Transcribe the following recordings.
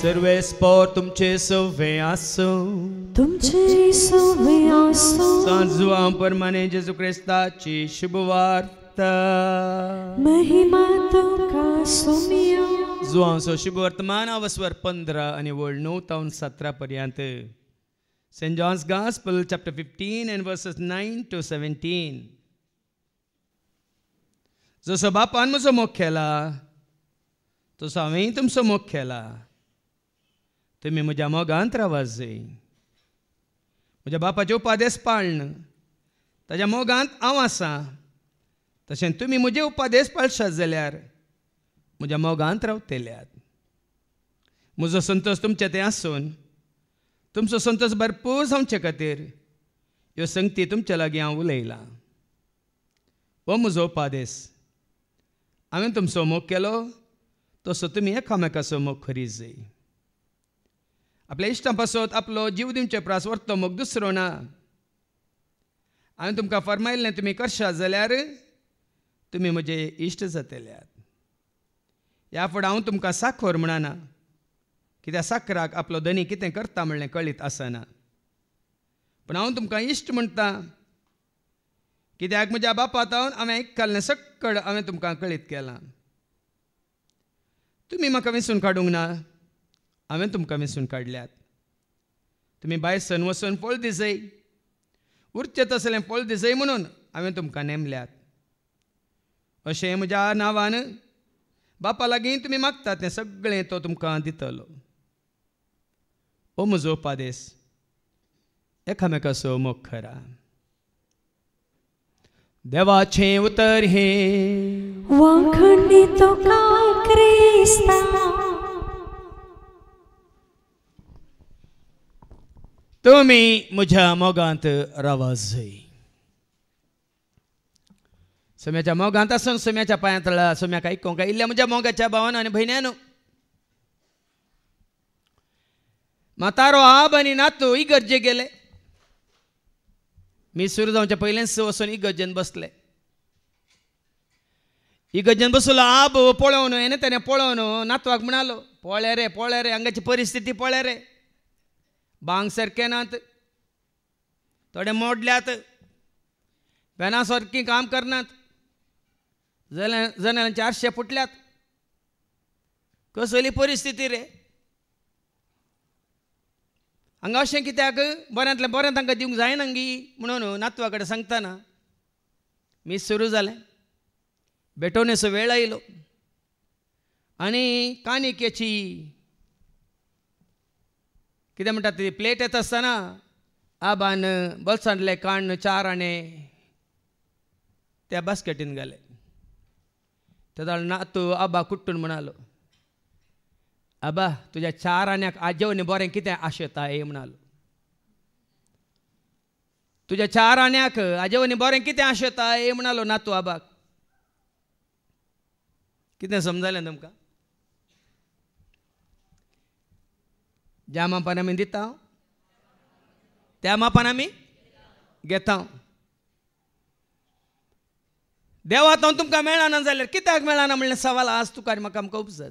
सर्वे spore तुमचे सवे आसो तुमचे सवे आसो सांजुआं परमाने जेजू क्रिस्ताची शुभवार्ता महिमा तुका सोमियो जुआंचो शुभ वर्तमान अवस्वर 15 आणि वळ 9 तावन 17 पर्यंत St. John's Gospel chapter 15 and verses 9 to 17. जसो बापान म्हजो मोग केला तसो हांवें तुमचो मोग केला तुमी म्हज्या मोगांत रावात जाय म्हज्या बापाचे उपादेश पाळन ताज्या मोगांत हांव आसां तशें तुमी म्हजे उपादेश पाळशात जाल्यार म्हज्या मोगांत रावतल्यात म्हजो संतोश तुमचे ते आसून तुमचो संतोश भरपूर जावचे खातीर ह्यो संगती तुमचे लागीं हांव उलयलां हो म्हजो उपादेश हांवें तुमचो मोग केलो तसो तुमी एकामेकाचो मोग करीत जाय आपल्या इश्टां पासत आपलो जीव दिवचे प्रास व्हरतो मोग दुसरो ना हांवें तुमकां फरमायल्लें तुमी करशात जाल्यार तुमी म्हजे इश्ट जातल्यात ह्या फुडें हांव तुमकां साखर म्हणना कित्याक साखराक आपलो धनी कितें करता म्हणलें कळीत आसना पूण हांव तुमकां इश्ट म्हणटा कित्याक म्हज्या बापातावन हांवें आयकल्लें सक्कळ हांवें तुमकां कळीत केलां तुमी म्हाका वेंचून काडूंक ना हांवें तुमकां वेंचून काडल्यात तुमी भायर सन वचून फळ दी जाय उरचें तसलें फळ दी जाय म्हणून हांवें तुमकां नेमल्यात अशें म्हज्या नांवान बापा लागीं तुमी मागतात तें सगळें तो तुमकां दितलो हो म्हजो उपादेश एकामेकाचो मोग करा देवाचें उतर हे वाखणी तुका क्रिस्ता तुमी म्हज्या मोगांत रावात जाय सोम्याच्या मोगांत आसून सोम्याच्या पांयां तळा सोम्याक आयकूंक इल्ल्या म्हज्या मोगाच्या भावान आनी भयण्यानो म्हातारो आब आनी नातू इगर्जे गेले मी सुरू जावचे पयलेंच वचून इगर्जेन बसले इगर्जेन बसलो आब पळोवन येना तेणें पळोवन नातवाक म्हणालो पळय रे हांगाची परिस्थिती पळय रे बांग सारके नात थोडे मोडल्यात पेना सारकीं काम करनात जनावरांचे आरशे फुटल्यात कसली परिस्थिती रे हांगा अशें कित्याक बऱ्यांतलें बरें तांकां दिवंक जायना गी म्हणून नातवा कडेन सांगतना मी सुरू जालें भेटोवनेचो वेळ आयलो आनी कानिकेची कितें म्हणटात ती प्लेट येता आसतना आबान बल्सांतले काण 4 आणे त्या बास्केटीन घाले तेदो नातू आबा कुट्टून म्हणालो आबा तुज्या 4 आण्याक आजेवनी बरें कितें आशेता हे म्हणालो तुज्या 4 आण्याक आजेवनी बरें कितें आशेता हे म्हणालो नातू आबाक कितें समजलें तुमकां ज्या मापान आमी दिता त्या मापान आमी घेता देवात हांव तुमकां मेळना जाल्यार कित्याक मेळना म्हणलें सवाल आज तुका आनी म्हाका आमकां उपजाय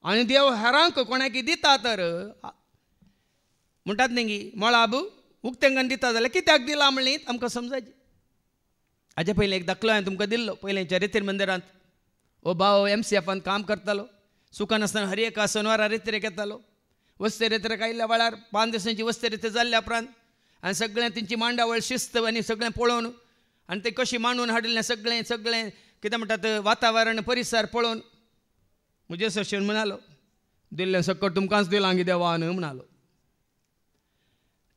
आनी देव हेरांक कोणाकी दिता तर म्हणटात न्ही गी मळाब उक्तेंगण दिता जाल्यार कित्याक दिला म्हणली आमकां समजायची हाजे पयलीं एक दाखलो हांवें तुमकां दिल्लो पयलींच्या रितीर मंदिरांत हो भाव MCFान काम करतालो सुखान आसतना हर एका शेनवारा रितीरेक येतालो वस्ते रितीरेक आयिल्ल्या वेळार 5 दिसांची वस्ते रिती जाल्ल्या उपरांत आनी सगळें तेंची मांडावळ शिस्त आनी सगळें पळोवन आनी ते कशी मांडून हाडिल्लें सगळें कितें म्हणटात वातावरण परिसर पळोवन म्हजे सशेन म्हणालो दिल्लें सकट तुमकांच दिलां गी देवान म्हणालो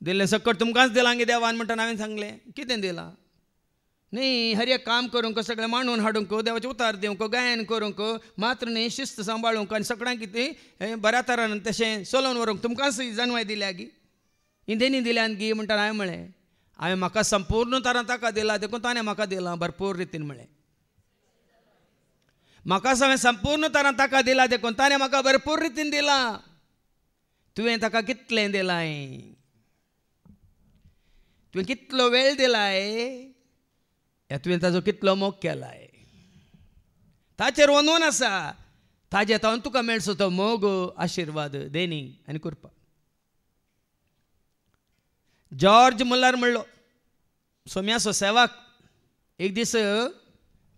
दिल्लें सकट तुमकांच दिलां गी देवान म्हणटा हांवें सांगलें कितें दिलां न्ही हर एक काम करूंक सगळें मांडून हाडूंक देवाचें उतार दिवंक गायन करूंक मात्र न्ही शिस्त सांबाळूंक आनी सगळ्यांक कितें बऱ्या तरान तशें चलोवन व्हरूंक तुमकांच जानवाय दिल्या गी इंदेनी दिल्यान गी म्हणटा हांवें म्हळें हांवें म्हाका संपूर्ण तरान ताका दिला देखून ताणें म्हाका दिलां भरपूर रितीन म्हळें म्हाका हांवें संपूर्ण तरान ताका दिला देखून ताणें म्हाका भरपूर रितीन दिलां तुवें ताका कितलें दिलाय तुवें कितलो वेळ दिलाय तुवें ताजो कितलो मोग केलाय ताचेर वनून आसा ताजे तावन तुका मेळचो तो मोग आशिर्वाद देणी आनी कृपा. जॉर्ज मुल्लार म्हणलो सोम्याचो सेवाक एक दीस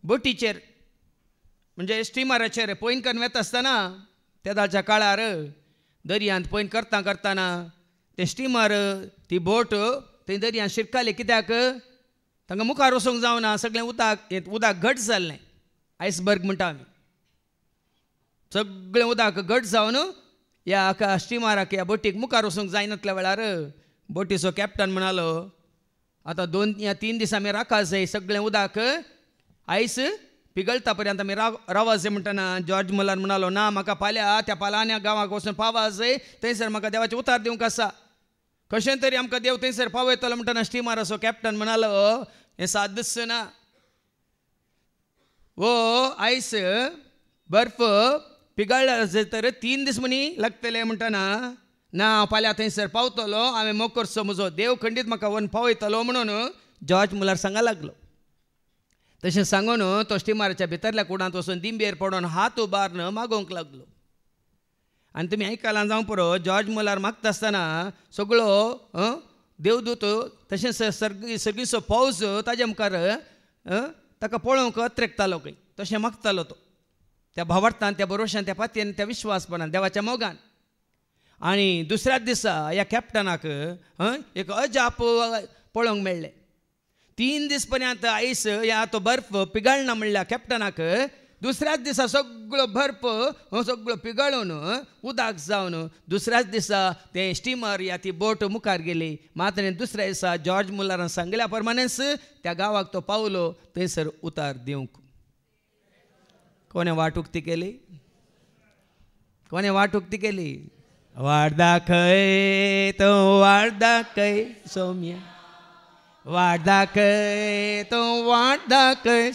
बोटीचेर म्हणजे स्टिमराचेर पयन करून वता आसतना त्या दाळच्या काळार दर्यांत पयन करता करतना तें स्टिमर ती बोट थंय दर्यांत शिरकाली. कित्याक तांकां मुखार वचूंक जावना, सगळें उदक घट जाल्लें, आयसबर्ग म्हणटा आमी. सगळें उदक घट जावन ह्या स्टिमराक ह्या बोटीक मुखार वचूंक जायनातल्या वेळार बोटीचो कॅप्टन म्हणालो आतां 2 या 3 दीस आमी रावका जाय, सगळें उदक आयस पिगळटा पर्यंत आमी रावा जाय. म्हणटना जॉर्ज मुल्लार म्हणालो ना, म्हाका फाल्यां त्या पालान्या गांवाक वचून पावा जाय, थंयसर म्हाका देवाचे उतार दिवंक आसा. कशें तरी आमकां देव थंयसर पावयतलो. म्हणटना स्टिमराचो कॅप्टन म्हणालो हें साद दिसना, वो आयस बर्फ पिगळ्ळा तर 3 दीस म्हणी लागतले. म्हणटना ना, हांव फाल्यां थंयसर पावतलो, हांवें मोग करचो, म्हजो देव खंडीत म्हाका व्हरून पावयतलो म्हणून जॉर्ज मुल्लार सांगा लागलो. तशें सांगून तो स्टिमराच्या भितरल्या कुडांत वचून दिंबेर पडून हात उबारून मागोवंक लागलो. आनी तुमी आयकलां जावं पुरो, जॉर्ज मुल्लार मागता आसतना सगळो देवदूत तशेंच सर्गीचो फौज ताजे मुखार ताका पळोवंक अत्रेकतालो खंय. तशें मागतालो तो त्या भावार्थान, त्या भरोशान, त्या पातयेन, त्या विश्वासपणान, देवाच्या मोगान. आनी दुसऱ्याच दिसा ह्या कॅप्टनाक एक अजाप पळोवंक मेळ्ळें. 3 दीस पर्यंत आयस ह्या तो बर्फ पिगळना म्हणल्या कॅप्टनाक दुसऱ्याच दिसा सगळो बर्फ सगळो पिगळून उदक जावन दुसऱ्याच दिसा तें स्टिमर या ती बोट मुखार गेली. मात्र दुसऱ्या दिसा जॉर्ज मुल्लारान सांगल्या प्रमाणेच त्या गांवाक तो पावलो, थंयसर उतार दिवंक. कोणें वाट उक्ती केली? कोणें वाट उक्ती केली? वाट दाखय तो वाट दाखय सौम्या, वाट दाखय तो वाट दाखय,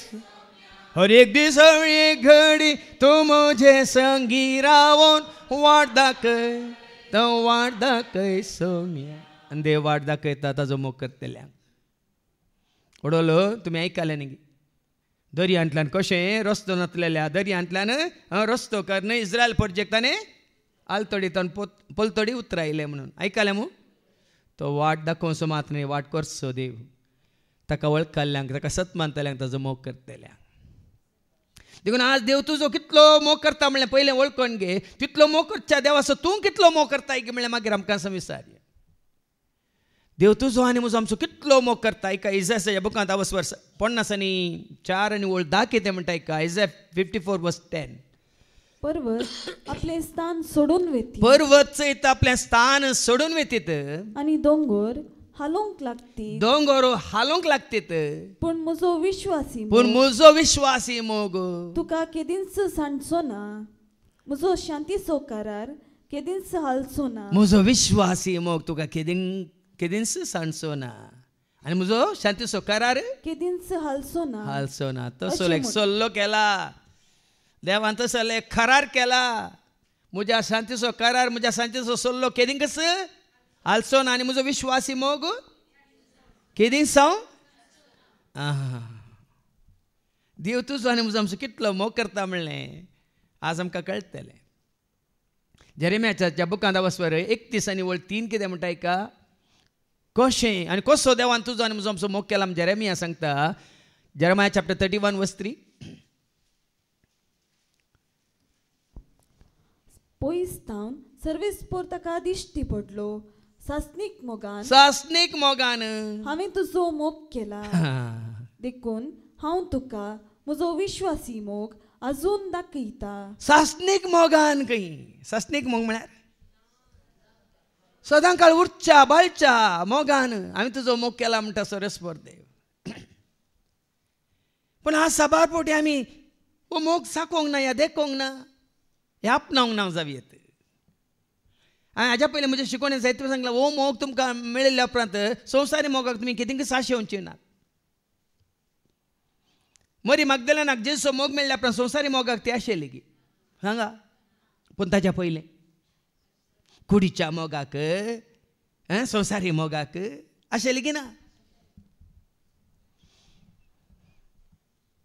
हर एक दीस हर एक घडी तू मुझे संगी रावून वाट दाखय तो वाट दाखय सौम्या. आनी देव वाट दाखयता ताजो मोग करतल्यांक. ओडलो तुमी आयकलें न्ही, दर्यांतल्यान कशें रस्तो नासलेल्या दर्यांतल्यान रस्तो करन इस्रायल प्रोजेक्टाने आलतडीतून पलतडी उतरायले म्हणून आयकलें मू. तो वाट दाखोवचो मात न्ही, वाट करचो देव. ताका वळखल्ल्यांक, ताका सतमानतल्यांक ताजो मोग करतल्यांक. देखून आज देव तुजो कितलो मोग करता म्हणलें पयलें वळखून घे. तितलो मोग करच्या देवाचो तूं कितलो मोग करता म्हणलें मागीर आमकां विचारया. देव तुजो आनी म्हजो आमचो कितलो मोग करता. एका इजायाच्या बुकांत 50 आनी 4 आनी 10 कितें म्हणटा एका इजाया 54:10. पर्वत आपले स्थान सोडून वेतीत. पर्वत चैत आपलें स्थान सोडून वेतीत. आनी दोंगर हालोंक लागतीत. दोंगर हालोंक लागतीत. पूण म्हजो विश्वासी मोग तुका केदींच सांडचो ना. म्हजो शांतीचो करार केदींच हालचो ना. म्हजो विश्वासी मोग तुका केदींच सांडचो ना. आनी म्हजो शांतीचो करार केदींच हालचो ना. तसो एक सल्लो केला देवान, तसो एक करार केला. म्हज्या शांतीचो करार, म्हज्या शांतीचो सल्लो केदींच हालचो ना. आनी म्हजो विश्वासी मोग केदींच जावं. देव तुजो आनी म्हजो आमचो कितलो मोग करता म्हणलें आज आमकां कळटलें. जेरेमियाच्या बुकांत 31 आनी 3 कितें म्हणटा एका कशें आनी कसो देवान तुजो आनी म्हजो आमचो मोग केला म्हण जेरेमिया सांगता. Jeremiah chapter 31:3. पयसतावन सर्वेस्पोर ताका दिश्टी पडलो. सासनीक मोगान हांवें तुजो मोग केला. देखून हांव तुका म्हजो विश्वासी मोग अजून दाखयता. सासनीक मोगान खंय? सासनीक मोग म्हळ्यार सदां काळ उरच्या बाळच्या मोगान हांवें तुजो मोग केला म्हणटा सरस्पोर देव. पूण आज साबार पोटी आमी हो मोग साकोंक ना या देखोंक ना हे आपणावंक ना जावयेत. हांवें हाज्या पयलीं म्हज्या शिकोवणें जायते सांगलां हो मोग तुमकां मेळिल्ल्या उपरांत संवसारी मोगाक तुमी केदींक साश येवची ना. मरी मग्दलेनाक जेजूचो मोग मेळ्ळ्या उपरांत संवसारी मोगाक ती आशिल्ली की सांगा. पूण ताच्या पयलें कुडीच्या मोगाक संवसारी मोगाक आशिल्ली की ना.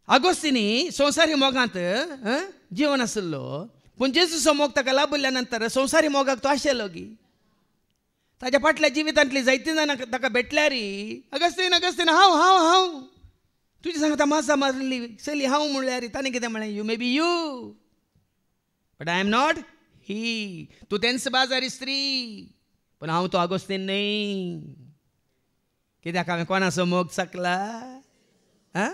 आगोस्तिनी संवसारी मोगांत जीवन आशिल्लो. पूण जेजूचो मोग ताका लाभल्या नंतर संवसारी मोगाक तो आशिल्लो की ताच्या फाटल्या जिवितांतली जायतीं जाणां ताका भेटल्यार अगस्तीन अगस्तीन हांव हांव हांव तुजी सांगता मासा मारली चली हांव म्हणल्यार ताणें कितें म्हळें you may be you but I am not ही तूं तेंच बाजारी स्त्री पण हांव तो अगस्तीन न्हय कित्याक हांवें कोणाचो मोग चकला आं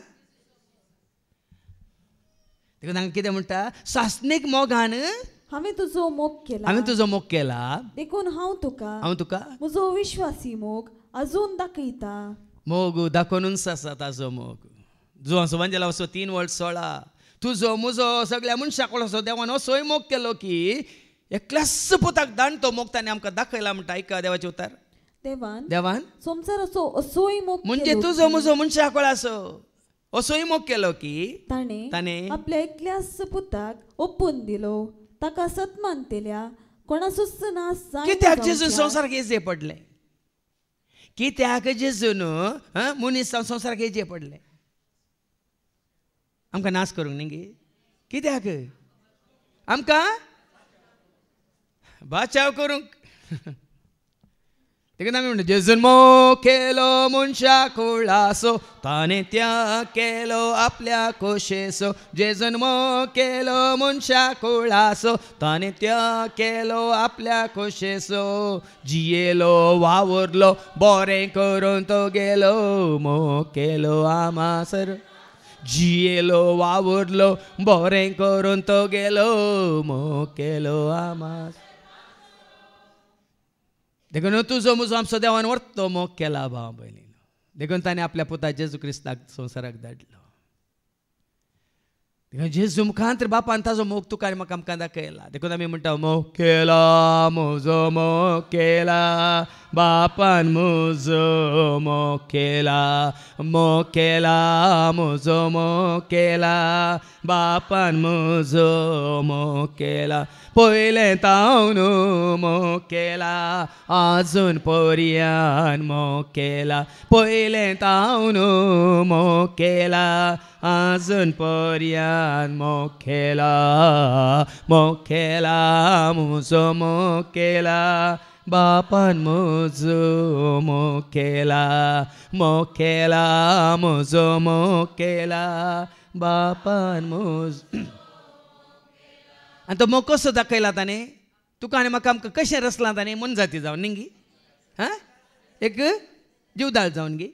देखून हांगा कितें म्हणटा सासणीक मोगान हांवें तुजो मोग केला हांवें तुजो मोग केला देखून हांव तुका म्हजो विश्वासी मोग अजून दाखयता मोग दाखोवनूच आसा ताजो मोग जो असो म्हणजे असो 3:16 तुजो म्हजो सगळ्या मनशाक असो देवान असोय मोग केलो की एकल्याच पुताक दान तो मोग ताणें आमकां दाखयला म्हणटा आयका देवाचें उतर देवान संवसाराचो असोय मोग म्हणजे तुजो म्हजो मनशाक असो असोय मोग केलो की ताणें आपल्या एकल्याच पुताक ओपून दिलो ताका सत्मान केल्या कोणाचोच नाश जायना कित्याक जेजून संवसाराक येजे पडले कित्याक जेजून मनीस संवसाराक येजे पडले आमकां नाश करूंक न्ही गे कित्याक आमकां बाचाव करूंक देखून आमी म्हणटा जेजून मोग केलो मनशा कुळासो ताणें त्या केलो आपल्या खोशेसो जेजून मोग केलो मनशा कुळासो ताणें त्या केलो आपल्या खोशेसो जियेलो वावरलो बरें करून तो गेलो मोग केलो आमासर जियेलो वावरलो बरें करून तो गेलो मोग केलो आमास देखून तुजो म्हजो आमचो देवान व्हरतो मोग केला भाव भयणीनो देखून ताणें आपल्या पुता जेजू क्रिस्ताक संवसाराक धाडलो देखून जेजू मुखांतर बापान ताजो मोग तुका आनी म्हाका आमकां दाखयला देखून आमी म्हणटा मोग केला म्हजो मोग केला बापान म्हजो मोग केला म्हजो मोग केला बापान म्हजो मोग केला पयलें तावन मोग केला आजून पर्यान मोग केला पयलें तावन मोग केला आजून पर्यान मोग केला म्हजो मोग केला बापान म्हजो मोग केला म्हजो मोग केला बापान म्हजो आनी तो मोग कसो दाखयला ताणें तुका आनी म्हाका आमकां कशें रचलां ताणें मन जाती जावन न्ही गी हां एक जीवदाळ जावन गी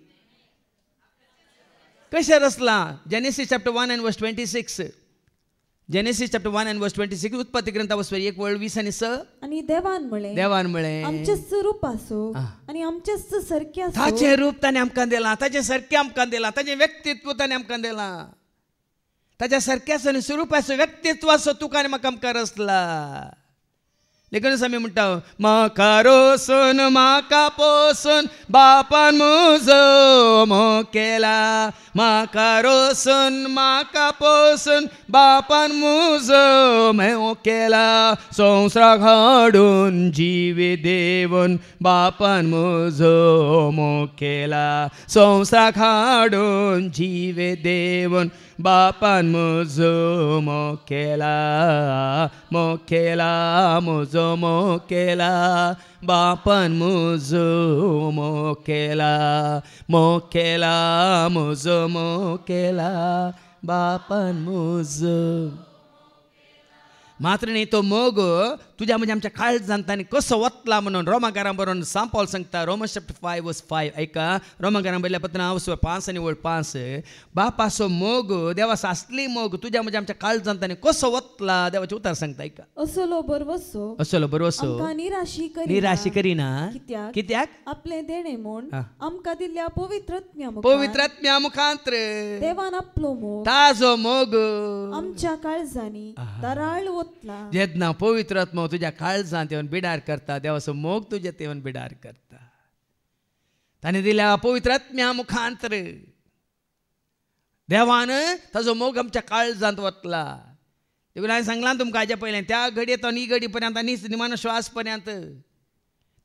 कशें रचलां Genesis chapter 1 and verse 26 Genesis chapter 1 and verse 26 उत्पत्ती ग्रंथावसर 1:20 आणि 6 आणि देवान म्हळें आमचे स्वरूप आसो आणि आमचेच सारखे आसो ताचें रूप ताणें आमकां दिलां ताचें सारकें आमकां दिलां ताचें व्यक्तित्व ताणें आमकां दिलां ताच्या सारक्याचो आनी स्वरुपाचो व्यक्तित्वाचो तुका आनी म्हाका आमकां रचला देखूनच आमी म्हणटा म्हाका रोसून म्हाका पोसून बापान म्हजो मोग केला म्हाका रोसून म्हाका पोसून बापान म्हजो मोग केला संवसाराक हाडून जिवी देवून बापान म्हजो मोग केला संवसाराक हाडून जिवी देवून बापान म्हजो मोग केला म्हजो मोग केला बापान म्हजो मोग केला म्हजो मोग केला बापान म्हजो मात्र न्ही तो मोग तुज्या म्हणजे आमच्या काळजांत ताणें कसो वतला म्हणून रोमाकारां बरोवन सान पॉल सांगता रोमन्स चॅप्टर 5:5 ऐका रोमाकारां बरयल्या पत्रां 5 आणि 5 बापाचो मोग देवाचो असली मोग तुज्या म्हणजे आमच्या काळजांत ताणें कसो वतला देवाचें उतर सांगता ऐका असलो बरवसो निराशी करिना कित्याक आपले देणे म्हूण आमकां दिल्ल्या पवित्र आत्म्या मुखांतर देवान आपलो मोग ताजो मोग आमच्या काळजांनी दराळ वतला जेन्ना पवित्र आत्मा तुज्या काळजांत येवन बिडार करता देवाचो मोग तुज्यात येवन बिडार करता ताणें दिल्या पवित्र आत्म्या मुखांतर देवान ताजो मोग आमच्या काळजांत वतला देखून हांवें सांगलां तुमकां हाज्या पयलें त्या घडयेतो न्ही घडी पर्यंत आनी निमानो श्वास पर्यंत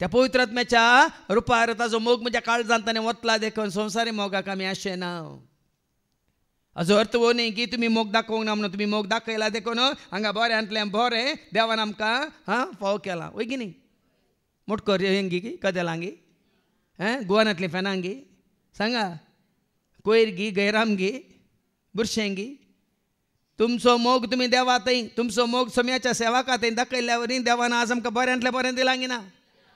त्या पवित्र आत्म्याच्या रुपार ताजो मोग म्हज्या काळजांत ताणें वतला देखून संवसारी मोगाक आमी आशे ना हाजो अर्थ हो न्ही की तुमी मोग दाखोवंक ना म्हणून. तुमी मोग दाखयला देखून हांगा बऱ्यांतल्यान बरें देवान आमकां फाव केलां वय की न्ही. मोटकर हेंगी कदेलांगी गुवानांतली फेनांगी सांगा कोयरगी गैरामगी बुरशेंगी. तुमचो मोग तुमी देवा थंय तुमचो मोग सोम्याच्या सेवाका थंय दाखयल्या वरी देवान आज आमकां बऱ्यांतलें बरें दिलां गी ना.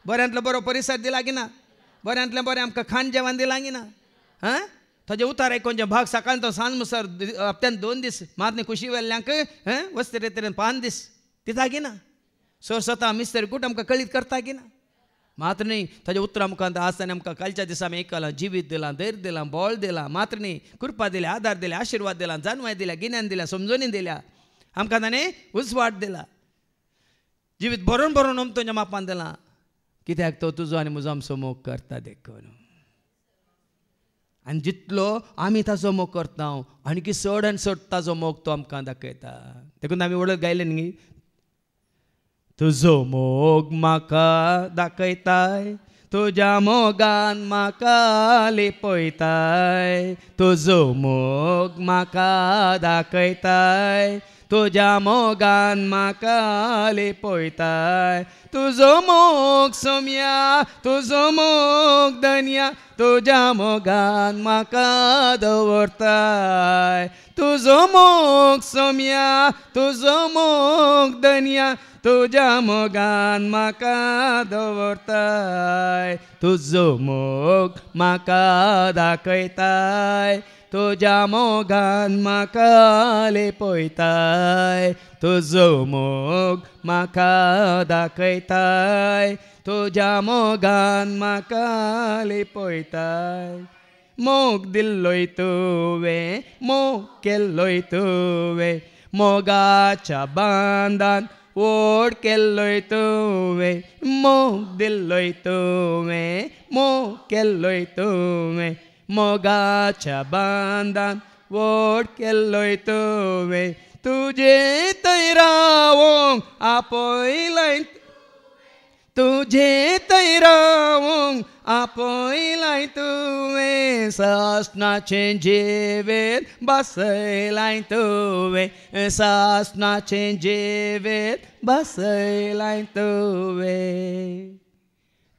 बऱ्यांतलो बरो परिसर दिला गी ना. बऱ्यांतलें बरें आमकां खाण जेवण दिलां गी ना. ताजे उतार आयकोनचे भाग सकाळ तो सांज मुसर हप्त्यान 2 दीस मातने खुशी वेल्ल्यांक वस्ती तरेन 5 दीस दिता गी ना. सो स्वता मिस्तर कूट आमकां कळीत करता गी ना. मात्र न्ही ताजे उतर मुखांत आज ताणें आमकां कालच्या दिसा आमी आयकलां जिवीत दिलां धैर्य दिलां बळ दिलां. मात्र न्ही कृपा दिल्या आदार दिल्या आशिर्वाद दिला जानवाय दिल्या गिन्यान दिल्या समजोनी दिल्या आमकां ताणें उजवाड दिला. जिवीत भरून भरून तुज्या मापान दिलां कित्याक तो तुजो आनी म्हजो आमचो मोग करता देखून. आनी जितलो आमी ताजो मोग करता आनी चड आनी चड ताजो मोग तो आमकां दाखयता. देखून आमी वळख गायले न्ही तुजो मोग म्हाका दाखयताय तुज्या मोगान म्हाका लिपयताय. तुजो मोग म्हाका दाखयताय तुज्या मोगान म्हाका लिपयताय. तुजो मोग सोम्या तुजो मोग धन्या तुज्या मोगान म्हाका दवरताय. तुजो मोग सोम्या तुजो मोग धन्या तुज्या मोगान म्हाका दवरताय. तुजो मोग म्हाका दाखयताय तुज्या मोगान म्हाका लिपयताय. तुजो मोग म्हाका दाखयताय तुज्या मोगान म्हाका लिपयताय. मोग दिल्लोय तुवें मोग केल्लोय तुवें मोगाच्या बांदान ओड केल्लोय तुवें. मोग दिल्लोय तुवें मोग केल्लोय तुवें मोगाच्या बांदान ओड केल्लोय तुवें. तुजे थंय रावोंक आपयलाय तुजे थंय रावोंक आपयलाय तुवें. सासणाचें जेवेर बसयलाय तुवें सासणाचें जेवेर बसयलाय तुवें.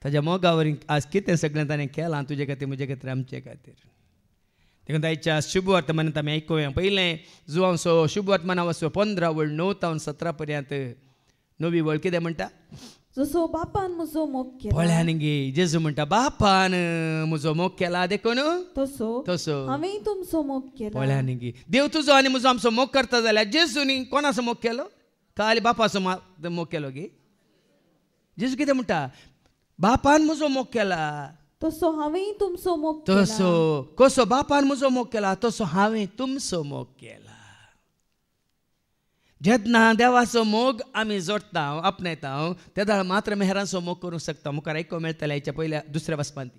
ताज्या मोगा वरी आज कितें सगळें ताणें केलां तुजे खातीर म्हजे खातीर आमचे खातीर. देखून आयच्या शुभ वर्तमानांत आमी आयकुया. पयलें जुवांचो शुभ वर्तमाना वचो 15 वळ 9 तावन 17 पर्यंत. 9वी वळ कितें म्हणटा जसो बापान म्हजो मोग केला. पळयान गे जेजू म्हणटा बापान म्हजो मोग केला देखून तसो तसो हांवें तुमचो मोग केला. पळयान गे देव तुजो आनी म्हजो आमचो मोग करता जाल्यार जेजूनी कोणाचो मोग केलो खाली बापाचो मोग केलो गे. जेजू कितें म्हणटा बापान म्हजो मोग केला तसो हांवें तुमचो मोग केला. तसो कसो बापान म्हजो मोग केला तसो हांवें तुमचो मोग केला. जेन्ना देवाचो मोग आमी जोडटा आपणायता तेदा मात्र मेहरांचो मोग करूंक शकता. मुखार आयको मेळटलें हेच्या पयल्या दुसऱ्या वचपान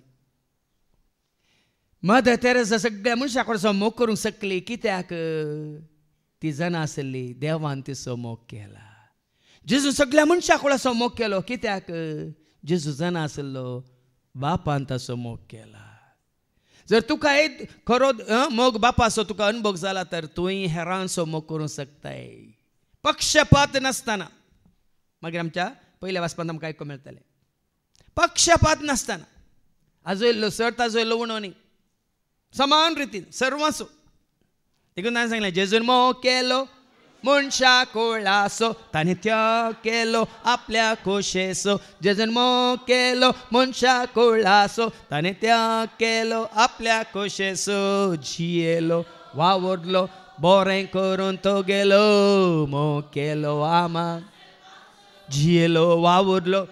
मदर तेरेसा सगळ्या मनशां कडचो मोग करूंक शकली कित्याक ती जाणा आसली देवान तिचो मोग केला. जेजू सगळ्या मनशां कडचो मोग केलो कित्याक जेजू जाणा आसलो बापान ताचो मोग केला. जर तुका खरो मोग बापाचो तुका अनुभव जाला तर तुवें हेरांचो मोग करूंक शकताय पक्षपात नासतना. मागीर आमच्या पयल्या वाचपांत आमकां आयको मेळटलें पक्षपात नासतना आजो येयल्लो सर ताजो येयल्लो उणो न्ही समान रितीन सर्वांचो. देखून ताणें सांगलें जेजून मोग केलो मनशा कोळासो ताणें त्याग केलो आपल्या खोशेचो. जेजून मोग केलो मनशा कोळासो ताणें त्याग केलो आपल्या खोशेचो. जियेलो वावरलो बरें करून तो गेलो मोग केलो आमा जियेलो वावरलो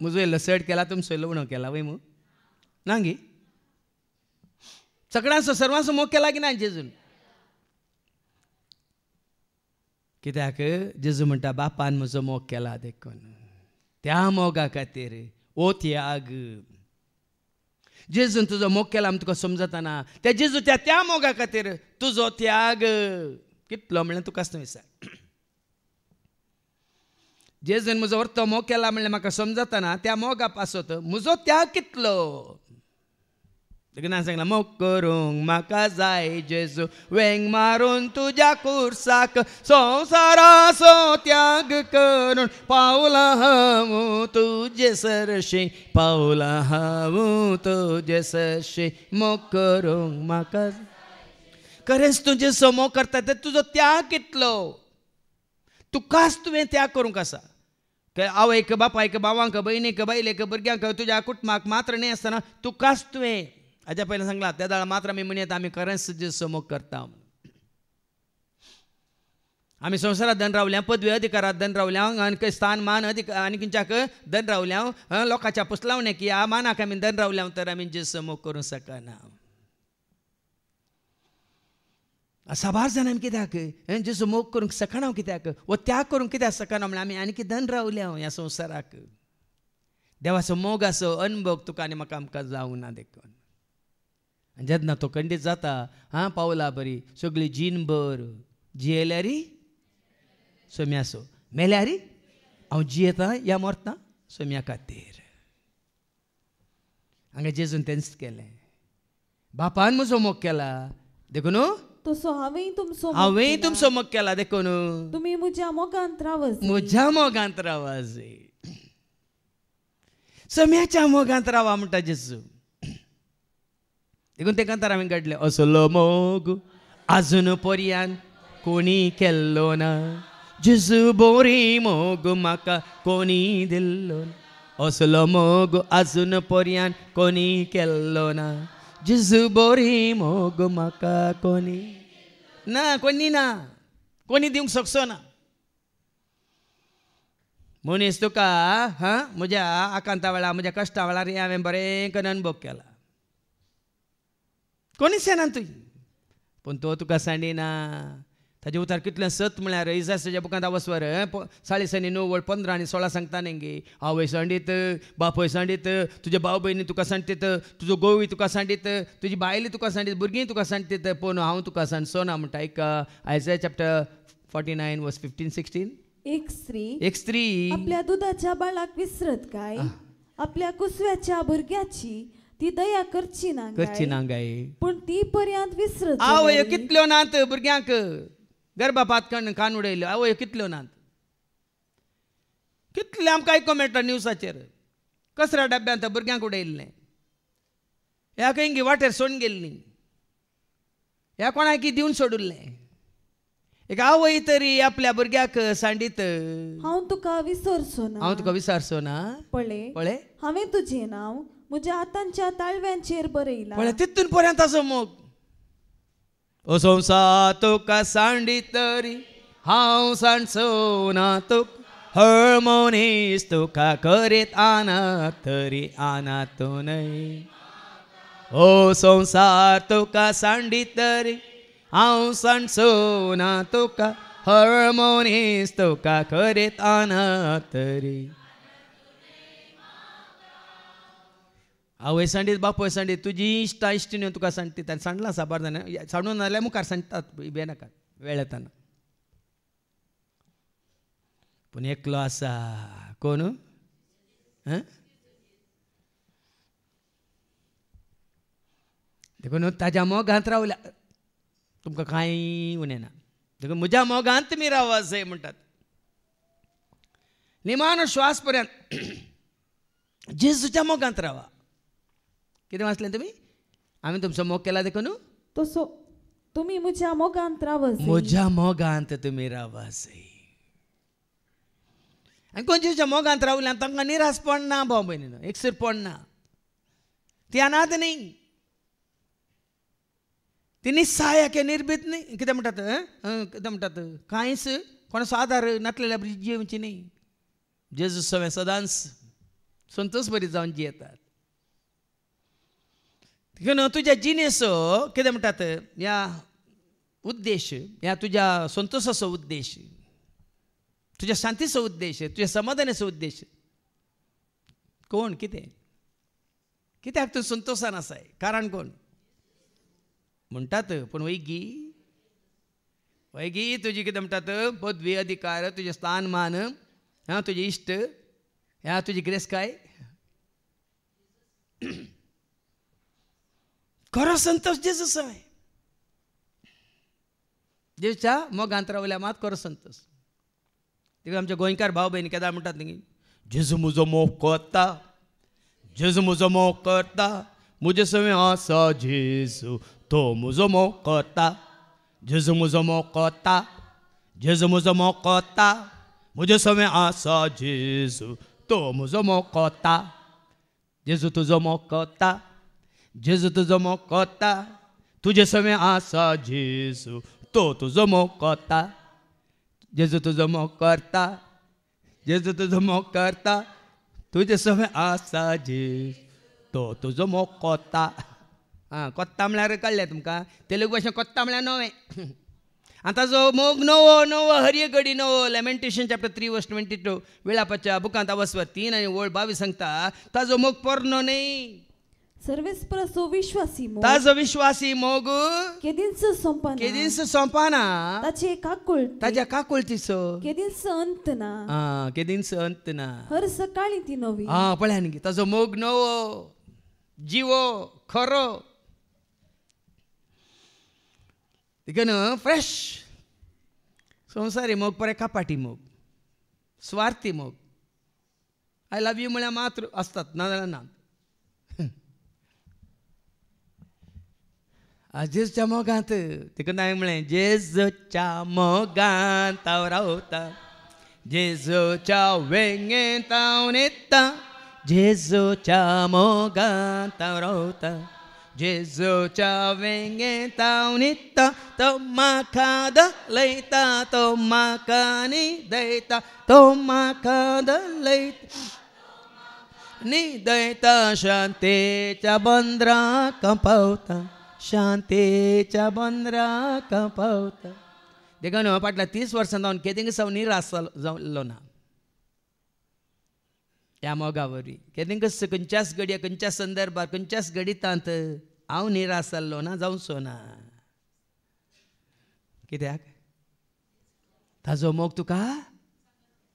म्हजो येयल्लो सड केला तुमचो येयल्लो उणो केला वय मू नांगी सगळ्यांचो सर्वांचो मोग केला की ना जेजून. कित्याक जेजू म्हणटा बापान म्हजो मोग केला देखून त्या मोगा खातीर ओ त्याग. जेजून तुजो मोग केला तुका समजतना त्या जेजू त्या मोगा खातीर तुजो त्याग कितलो म्हणल्यार तुकाच विचार. जेजून म्हजो व्हरतो मोग केला म्हणल्यार म्हाका समजतना त्या मोगा पासत म्हजो त्याग कितलो देखून सांगला मोग करूंक म्हाका जाय जेजू वेंग मारून तुज्या कुर्साक संवसाराचो त्याग करून पावला हांव तुजे सरशी पावला हांव तुजे सरशी मोग करूंक म्हाका खरेंच तुजे समोर करता ते तुजो त्याग कितलो तुकाच तुवें त्याग करूंक आसा आवयक बापायक भावांक भयणीक बायलेक भुरग्यांक तुज्या कुटुंबाक मात्र न्ही आसतना तुकाच तुवें हाज्या पयलीं सांगलां त्या दाळा मात्र आमी म्हणयत आमी खरेंच तुजे समोर करता आमी संवसारांत धन रावल्या पदवी अधिकारांत धन रावल्या आनी स्थान मान आनी खंयच्याक धन रावल्या लोकांच्या पुसलावण्याक ह्या मानाक आमी धन रावल्या तर आमी जे समोर करूंक शकना साबार जाण आमी कित्याक जेजू मोग करूंक शकना कित्याक वो त्याग करूंक कित्याक शकना म्हळ्यार आमी आनी कितें धन रावल्या ह्या संवसाराक देवाचो मोग असो अनुभव तुका आनी म्हाका आमकां जावंक ना देखून जेन्ना तो खंडीत जाता पावला बरी सगळी जीनभर जियेल्यारी सोम्यासो मेल्यारी हांव जियेता या मरता सोम्या खातीर हांगा जेजून तेंच केलें बापान म्हजो मोग केला देखून तसो हांवें तुमचो मोग केला देखून तुमी म्हज्या मोगांत रावात सोम्याच्या मोगांत रावा म्हणटा जेजू देखून ते कांतार हांवें घडले असलो मोग आजून पर्यान कोणी केल्लो ना जेजू बोरी मोग म्हाका कोणी दिल्लो ना असलो मोग आजून पर्यान कोणी केल्लो ना जेजू बोरी मोग म्हाका कोणी ना कोणी दिवंक शकचो ना मनीस तुका म्हज्या आकांता वेळार म्हज्या कश्टा वेळार हांवें बरें करून अनुभव केला कोणीच येना तुवें पूण तो तुका सांडिना ताजे उतार कितलें सत म्हळ्यार इसायाच्या बुकांत आवस्वर 9:15 आनी 16 सांगता न्ही आवय सांडीत बापूय सांडीत तुजे भाव भयणी तुका सांडीत तुजो घोवूय तुका सांडीत तुजी बायली तुका सांडीत भुरगीं तुका सांडीत पूण हांव तुका सांडचो ना म्हणटा आयसाया चॅप्टर 49 वर्स 15-16 एक स्त्री आपल्या दुधाच्या बाळाक विसरत काय आपल्या कुसव्याच्या भुरग्याची ती दया करची ना गाय पूण ती पर्यंत विसरत आवय कितल्यो नात भुरग्यांक गर्भपात कान उडयल्यो आवय कितल्यो नात कितले आमकां आयको मेळटा न्यूजाचेर कचऱ्या डब्यांत भुरग्यांक उडयल्लें ह्या खंय वाटेर सोडून गेल्लीं ह्या कोणाक दिवन सोडुल्लें एक आवय तरी आपल्या भुरग्याक सांडीत हांव तुका विसरचो ना पळय हांवें तुजें नांव म्हज्या हातांच्या ताळव्यांचेर बरयलां पळय तितून पर्यंत ताचो मोग ओ संवसार तुका सांडीत तरी हांव सांडचो ना तुका हळ मनीस तुका करीत आनात तरी आनात न्हय ओ संवसार तुका सांडीत तरी हांव सांडचो ना तुका हळ मनीस तुका करीत आनात तरी आवय सांडीत बापूय सांडीत तुजी इश्टा इश्टिण्यो तुका सांडटीत आनी सांडलां साबार जाणां सांडून नाल्यार मुखार सांडटात बेनाकात वेळ येताना पूण एकलो आसा कोण देखून ताज्या मोगांत रावल्या तुमकां कांय उणें ना देखून म्हज्या मोगांत तुमी रावा जाय म्हणटात निमाण श्वास पर्यंत जेजूच्या मोगांत रावा कितें वाचलें तुमी हांवें तुमचो मोग केला देखून तसो तुमी म्हज्या मोगांत रावा म्हज्या मोगांत तुमी रावा जाय आनी कोण जेजूच्या मोगांत रावल्यान तांकां निराश पडना भाव भयणीनो एकसर पडना ती अनाथ न्ही ती निस्सहायक निर्भीत न्ही कितें म्हणटात कांयच कोणाचो आदार नासलेल्या जिवची न्ही जेजू सवें सदांच संतोश बरी जावन जियेतात देखून तुज्या जिणेचो कितें म्हणटात ह्या उद्देश ह्या तुज्या संतोशाचो उद्देश तुज्या शांतीचो उद्देश तुज्या समाधानाचो उद्देश कोण कित्याक तूं संतोशान आसाय कारण कोण म्हणटात पूण वैगी तुजी कितें म्हणटात पदवी अधिकार तुजें स्थान मान तुजे इश्ट ह्या तुजी गिरेस्त काय खरो संतोष जेजूस हय. जेजूच्या मोगांत रावल्या मात खरो संतोष. देखील आमच्या गोंयकार भाव भयणी केदार म्हणटात न्ही, जेजू म्हजो मोग करता, जेजू म्हजो मोग करता, म्हजे सवे आसा जेजू तो म्हजो मोग करता, जेजू म्हजो मोग करता, जेजू म्हजो मोग करता, म्हजे सवे आसा जेजू तो म्हजो मोग करता, जेजू तुजो मोग करता, जेजू तुजो मोग करता, तुजे सवे आसा जेजू तो तुजो मोग करता, जेजू तुजो मोग करता, जेजू तुजो मोग करता, तुजे सवे आसा जेजू तो तुजो मोग करता. कोत्ता म्हळ्यार कळ्ळें तुमकां, तेलुगू भाशेन कोत्ता म्हळ्यार नवें. आनी ताजो मोग नवो नवो हर एक घडी नवो. लॅमेंटेशन चॅप्टर 3 वर्स 22 विलापाच्या बुकांत अवस्वर 3 आनी वळ 22 सांगता ताजो मोग पोरनो न्ही. सर्वेस्परसो विश्वासी मोग ताजो विश्वासी मोग केदींच संपना, केदींच सोंपना, ताचे काकुळटी ताज्या काकुळटीचो केदींच अंत ना, केदींच अंत ना. हर सकाळी ती नवी. पळया न्ही ताजो मोग नवो, जिवो खरो, देखून फ्रेश. संवसारी मोग परे कापाटी मोग, स्वार्थी मोग. आय लव यू म्हळ्यार मात्र आसतात, नाजाल्यार ना. जेजूच्या मोगांत देखून हांवें म्हळें जेजूच्या मोगांत हांव रावता, जेजूच्या वेंगेंत हांव न्हिदता, जेजूच्या मोगांत हांव रावता, जेजूच्या वेंगेंत हांव न्हिदता, तो म्हाका दलयता, तो म्हाका न्हिदयता, तो म्हाका दलयता न्हिदयता, शांतेच्या बंदराक पावता, शांतेच्या बंदराक पावता. देखून फाटल्या 30 वर्सां जावन केदींग सावन निराश जाल्लो ना ह्या मोगा वरवीं. केदींग खंयच्याच घडये, खंयच्याच संदर्भात, खंयच्याच घडितांत हांव निराश जाल्लो ना, जावचो ना. कित्याक ताजो मोग तुका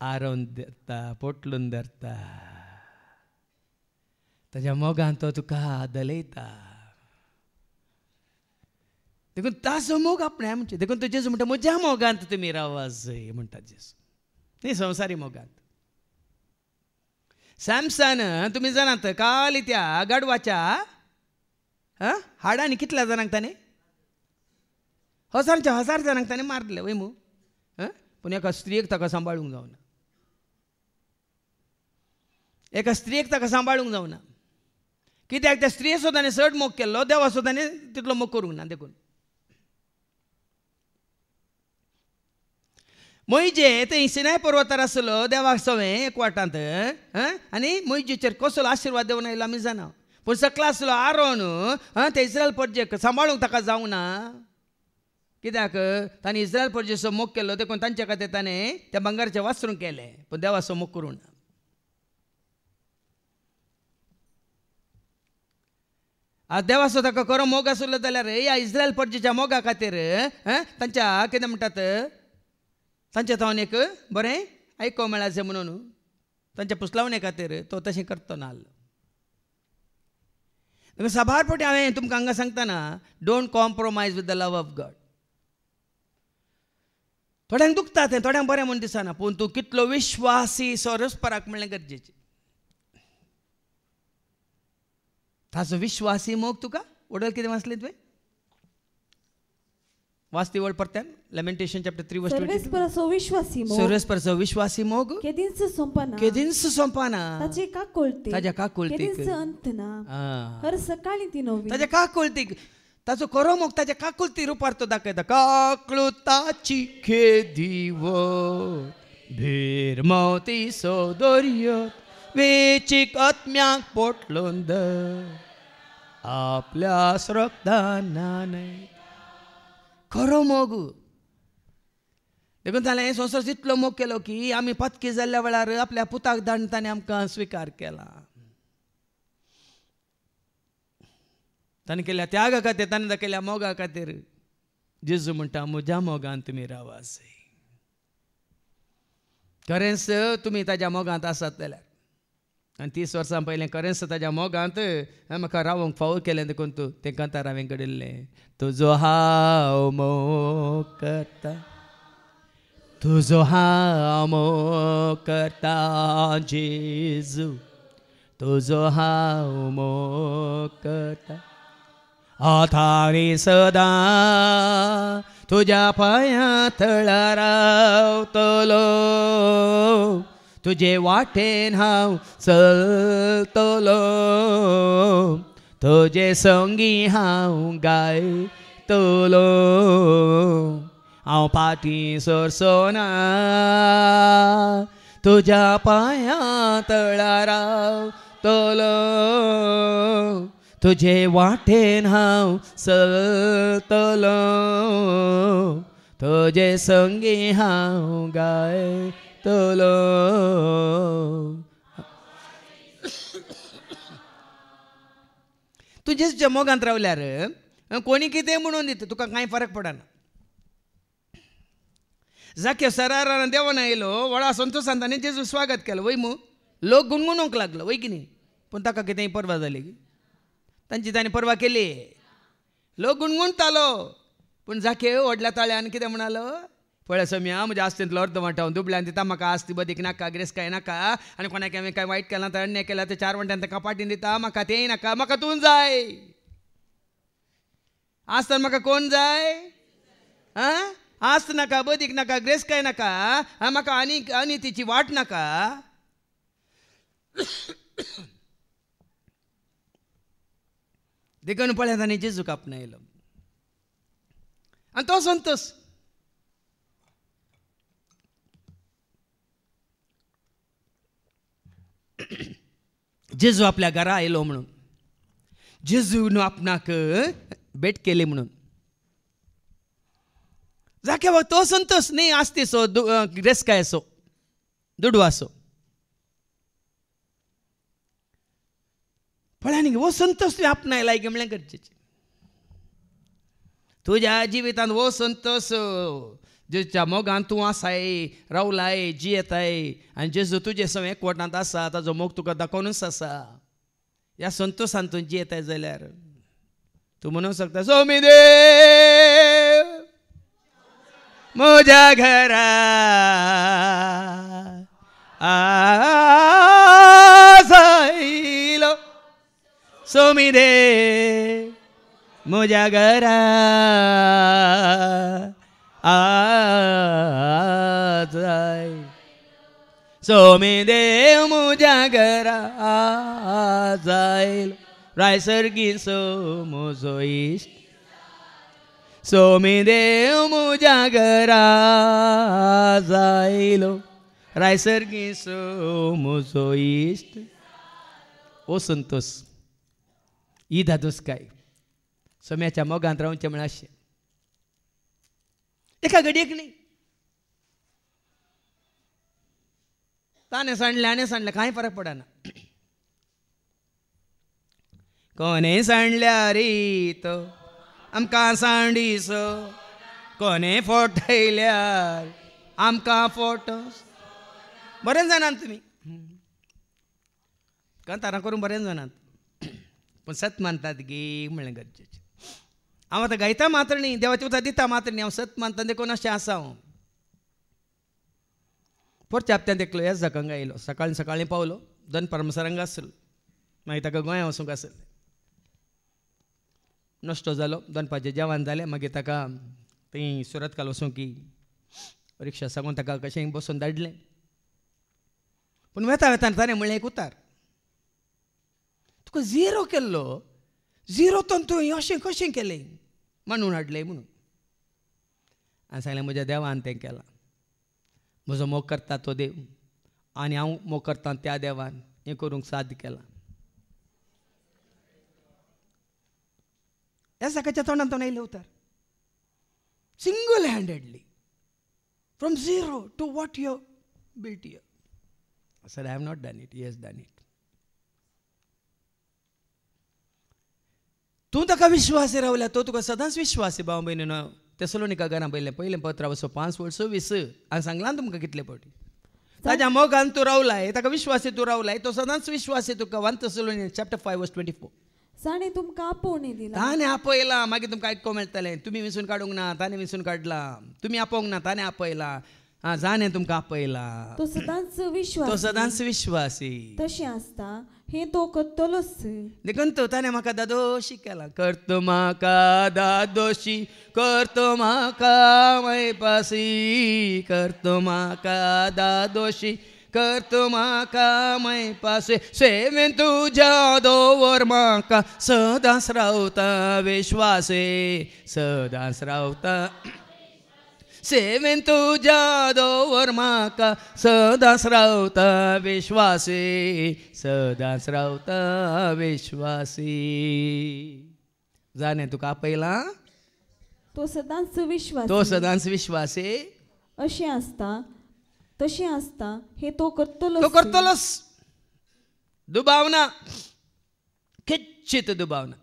आरोवन धरता, पोटलून धरता. ताज्या मोगान तो तुका दलयता. देखून ताजो मोग आपणे आमचे. देखून तो जेजू म्हणटा म्हज्या मोगांत तुमी रावा जय म्हणटा जेजू, न्ही संवसारी मोगांत. सॅमसन तुमी जाणात काल त्या गाडवाच्या हाडांनी कितल्या जाणांक ताणें 1000 जाणांक ताणें मारले वय मू. पूण एका स्त्रीयेक ताका सांबाळूंक जावना, एका स्त्रीयेक ताका सांबाळूंक जावना. कित्याक त्या स्त्रिये ताणें चड मोग केल्लो, देवा ताणें तितलो मोग करूंक ना. देखून मोइजे थंय सिनाय पर्वतार आसलो देवाक सवें एक वाटांत, आनी मोइजेचेर कसलो आशिर्वाद देंवन आयलो आमी जाणा. पूण सकलो आसलो आरोन ते इस्रायल पर्जेक सांबाळूंक ताका जावना. कित्याक ताणें इस्रायल पर्जेचो मोग केल्लो, देखून तांचे खातीर ताणें त्या बंगाराचें वासरूं केलें, पूण देवाचो मोग करूं ना. आज देवाचो ताका खरो मोग आसलो जाल्यार ह्या इस्रायल पर्जेच्या मोगा खातीर तांच्या कितें म्हणटात तांचे थावन एक बरें आयको मेळाचें म्हणून तांच्या पुसलावणे खातीर तो तशें करतो ना. साबार फावटी हांवें तुमकां हांगा सांगतना don't compromise with the love of God. थोड्यांक दुखता तें, थोड्यांक बरें म्हूण दिसना, पूण तूं कितलो विश्वासी सोरस्पराक म्हणलें गरजेचें. ताजो विश्वासी मोग तुका वडल कितें वाचलें तुवें? वाचती वळ परत्यान लॅमेंटेशन चॅप्टर 3 वर्स 22. सर्वेस्परसो विश्वासी मोग, सर्वेस्परसो विश्वासी मोग केदींच संपना, केदींच संपना. ताचे काकुळटी, ताज्या काकुळटीक केदींच अंत ना, हर सकाळी ती नवी. ताज्या काकुळटीक ताजो खरो मोग ताज्या काकुळटी रुपार तो दाखयता. काकुळताची खेदीवत भिरमवती सोदोर्यत वेचीक आत्म्याक पोटलून धर आपल्या रक्तानाने. खरो मोग देखून ताणें संवसार इतलो मोग केलो की आमी पत्की जाल्ल्या वेळार आपल्या पुताक धाडून ताणें आमकां स्विकार केला. ताणें केल्या त्यागा खातीर, ताणें दाखयल्या मोगा खातीर जेजू म्हणटा म्हज्या मोगान तुमी रावा जय. खरेंच तुमी ताज्या मोगांत आसात जाल्यार आनी 30 वर्सां पयलें खरेंच ताज्या मोगांत म्हाका रावंक फावो केलें देखून तूं तें कांतार हांवें घडिल्लें. तुजो हांव मोग करता, तुजो हांव मोग करता जेजू, तुजो हांव मोग करता. आतांनी सदां तुज्या पांया तळार रावतलो, तुजे वाटेन हांव चलतलो, तुजे संगी हांव गायतलो. हांव फाटीं सरसोना, तुज्या पांया तळार रावतलो, तुजे वाटेन हांव चलतलो, तुजे संगी हांव गायतलो. तूं जेजूच्या मोगांत रावल्यार कोणी कितें म्हणून दिता तुका कांय फरक पडना. जाके सरारान देवान आयलो व्हडा संतोशान ताणें जेजू स्वागत केलो वय मू. लोक गुणगुणोवंक लागलो वय की न्ही. पूण ताका कितेंय परवा जाली, तांची ताणें परवा केली. लोक गुणगुणतालो पूण जाके व्हडल्या ताळ्यान कितें म्हणालो, पळय सम्या म्हज्या आस्तींतलो अर्द वांटो दुबळ्यान दिता, म्हाका आस्ती बदीक नाका, गिरेस्काय नाका, आनी कोणाक हांवें काय वायट केलां तर अन्याय केला ते 4 वांट्यान ताका पाटीन दिता, म्हाका तेंय नाका, म्हाका तूं जाय. आस्त म्हाका कोण जाय? आस्त नाका, बदीक नाका, गिरेस्काय नाका, म्हाका आनी तिची वाट नाका. देखून पळय ताणें जेजूक आपणायलो आनी तो संतोश. जेजू आपल्या घरा आयलो म्हणून, जेजून आपणाक भेट केली म्हणून. जाके तो संतोष न्ही, आस्ती सो गिरेस्काय असो दुडवा असो, पळय वो संतोष तुवें आपणायला की म्हणलें गरजेचें. तुज्या जिवितांत वो संतोष जेजूच्या मोगान तूं आसाय, रावलाय, जियेताय आनी जेजू तुजे सगळें एकवटांत आसा, ताजो मोग तुका दाखोवनूच आसा. ह्या संतोशान तूं जियेताय जाल्यार तूं म्हणूंक शकता, स्वामी देव म्हज्या घरा आयलो, स्वामी देव म्हज्या घरा आजाय, स्वामी देव म्हज्या घरा आजायलो. रायसरगीचो म्हजो इश्ट, स्वामी देव म्हज्या घरा आजायलो, रायसरगीचो म्हजो इश्ट. ओ संतोष, ही धादोसकाय सोम्याच्या मोगांत रावचें म्हण अशें एका घडयेक न्ही. ताणें सांडलें आनी सांडलें कांय फरक पडना. कोणें सांडल्या रे तो आमकां सांडीसो, कोणें फोटयल्यार आमकां फोटोस. बरें जाणात तुमी कांतारां करून बरें जाणात, पूण सत मानतात गे म्हणलें गरजेचें. हांव आतां गायता मात्र न्ही, देवाची उतर दिता मात्र न्ही, हांव सत मानता देखून अशें आसा. हांव परच्या हप्त्यांत एकलो ह्याच जाकांक आयलो. सकाळीं पावलो, दनपार सरांग आसलो, मागीर ताका गोंया वचूंक आसलें. नश्टो जालो, दनपारचें जेवण जालें, मागीर ताका थंय सुरतकाल वचूंक रिक्षा सांगून ताका कशेंय बसून धाडलें. पूण वेता वेतान ताणें म्हणलें एक उतार, तुका झिरो केल्लो, झिरोतून तुवें अशें कशें केलें म्हणून हाडलें म्हणून. हांवें सांगलें म्हज्या देवान तें केलां. म्हजो मोग करता तो देव आनी हांव मोग करता त्या देवान हें करूंक साध्य केलां. ह्या सकाळच्या तोंडांतून आयलें उतार, single handedly from zero to what you built here. I said, I have not done it. He has done it. तूं ताका विश्वासी रावल्या, तो तुका सदांच विश्वासी. भाव भयणीनो, तेसलोनिका घरां पयलें पत्र 5:26 हांवें सांगलां तुमकां कितले फावटी. ताज्या मोगान तू रावलाय, ताका विश्वासी तू रावलाय, तो सदांच विश्वासी तुका. 1 Thessalonians chapter 5 verse 24. ताणे तुमकां आपोवणी दिला. ताणे आपयला, मागीर तुमकां आयको मेळटलें. तुमी विंसून काडूंक ना, ताणे विंसून काडला. तुमी आपोवंक ना, ताणे आपयला. जाणे तुमकां आपयला. तो सदांच विश्वासी. तशें आसता हे तो करतलोच. देखून तो ताणे म्हाका दादोशी केला. करतो म्हाका दादोशी, करतो म्हाका मैपासी, करतो म्हाका दादोशी, करतो म्हाका मैपासी. सेवेन तुज्या दोवर म्हाका सदांच रावता विश्वासी, सदांच रावता. सेवेन तुज्या दोवर म्हाका सदांच रावता विश्वासी, सदांच रावता विश्वासी. जाणे तुका आपयला, तो सदांच विश्वासी. अशें आसता, तशें आसता हे तो करतलोच. दुबावना, किंचित दुबावना.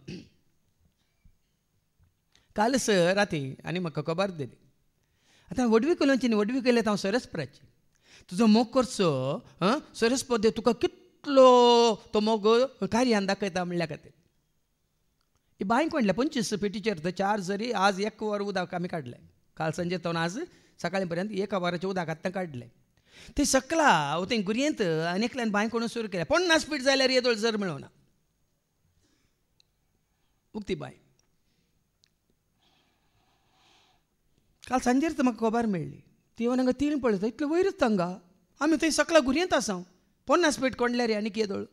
कालच राती आनी म्हाका खबर दिली. आतां वडवी कलोंची न्ही, वडवी केले हांव सरस्पराची. तुजो मोग करचो सरस पद्दत तुका कितलो तो मोग कार्यान दाखयता म्हणल्या खातीर. ही बांय कोणल्या 25 पेटीचेर 4 जरी आज 1 वर उदक आमी काडलें. काल संजे तो आज सकाळी पर्यंत 1 वराचें उदक आतां काडलें. ते सकला थंय गुरयेंत आनी एकल्यान बांय कोण सुरू केल्या. 50 फीट जाल्यार येदोळ जर मेळोना. उक्ती बांय. काल सांजेर तर म्हाका खबर मेळ्ळी. ती हांगा 3 पळयता इतलें वयरच तांगा. आमी थंय सकला गुरयेंत आसा. 50 फीट कोणल्यार आनीक येदोळ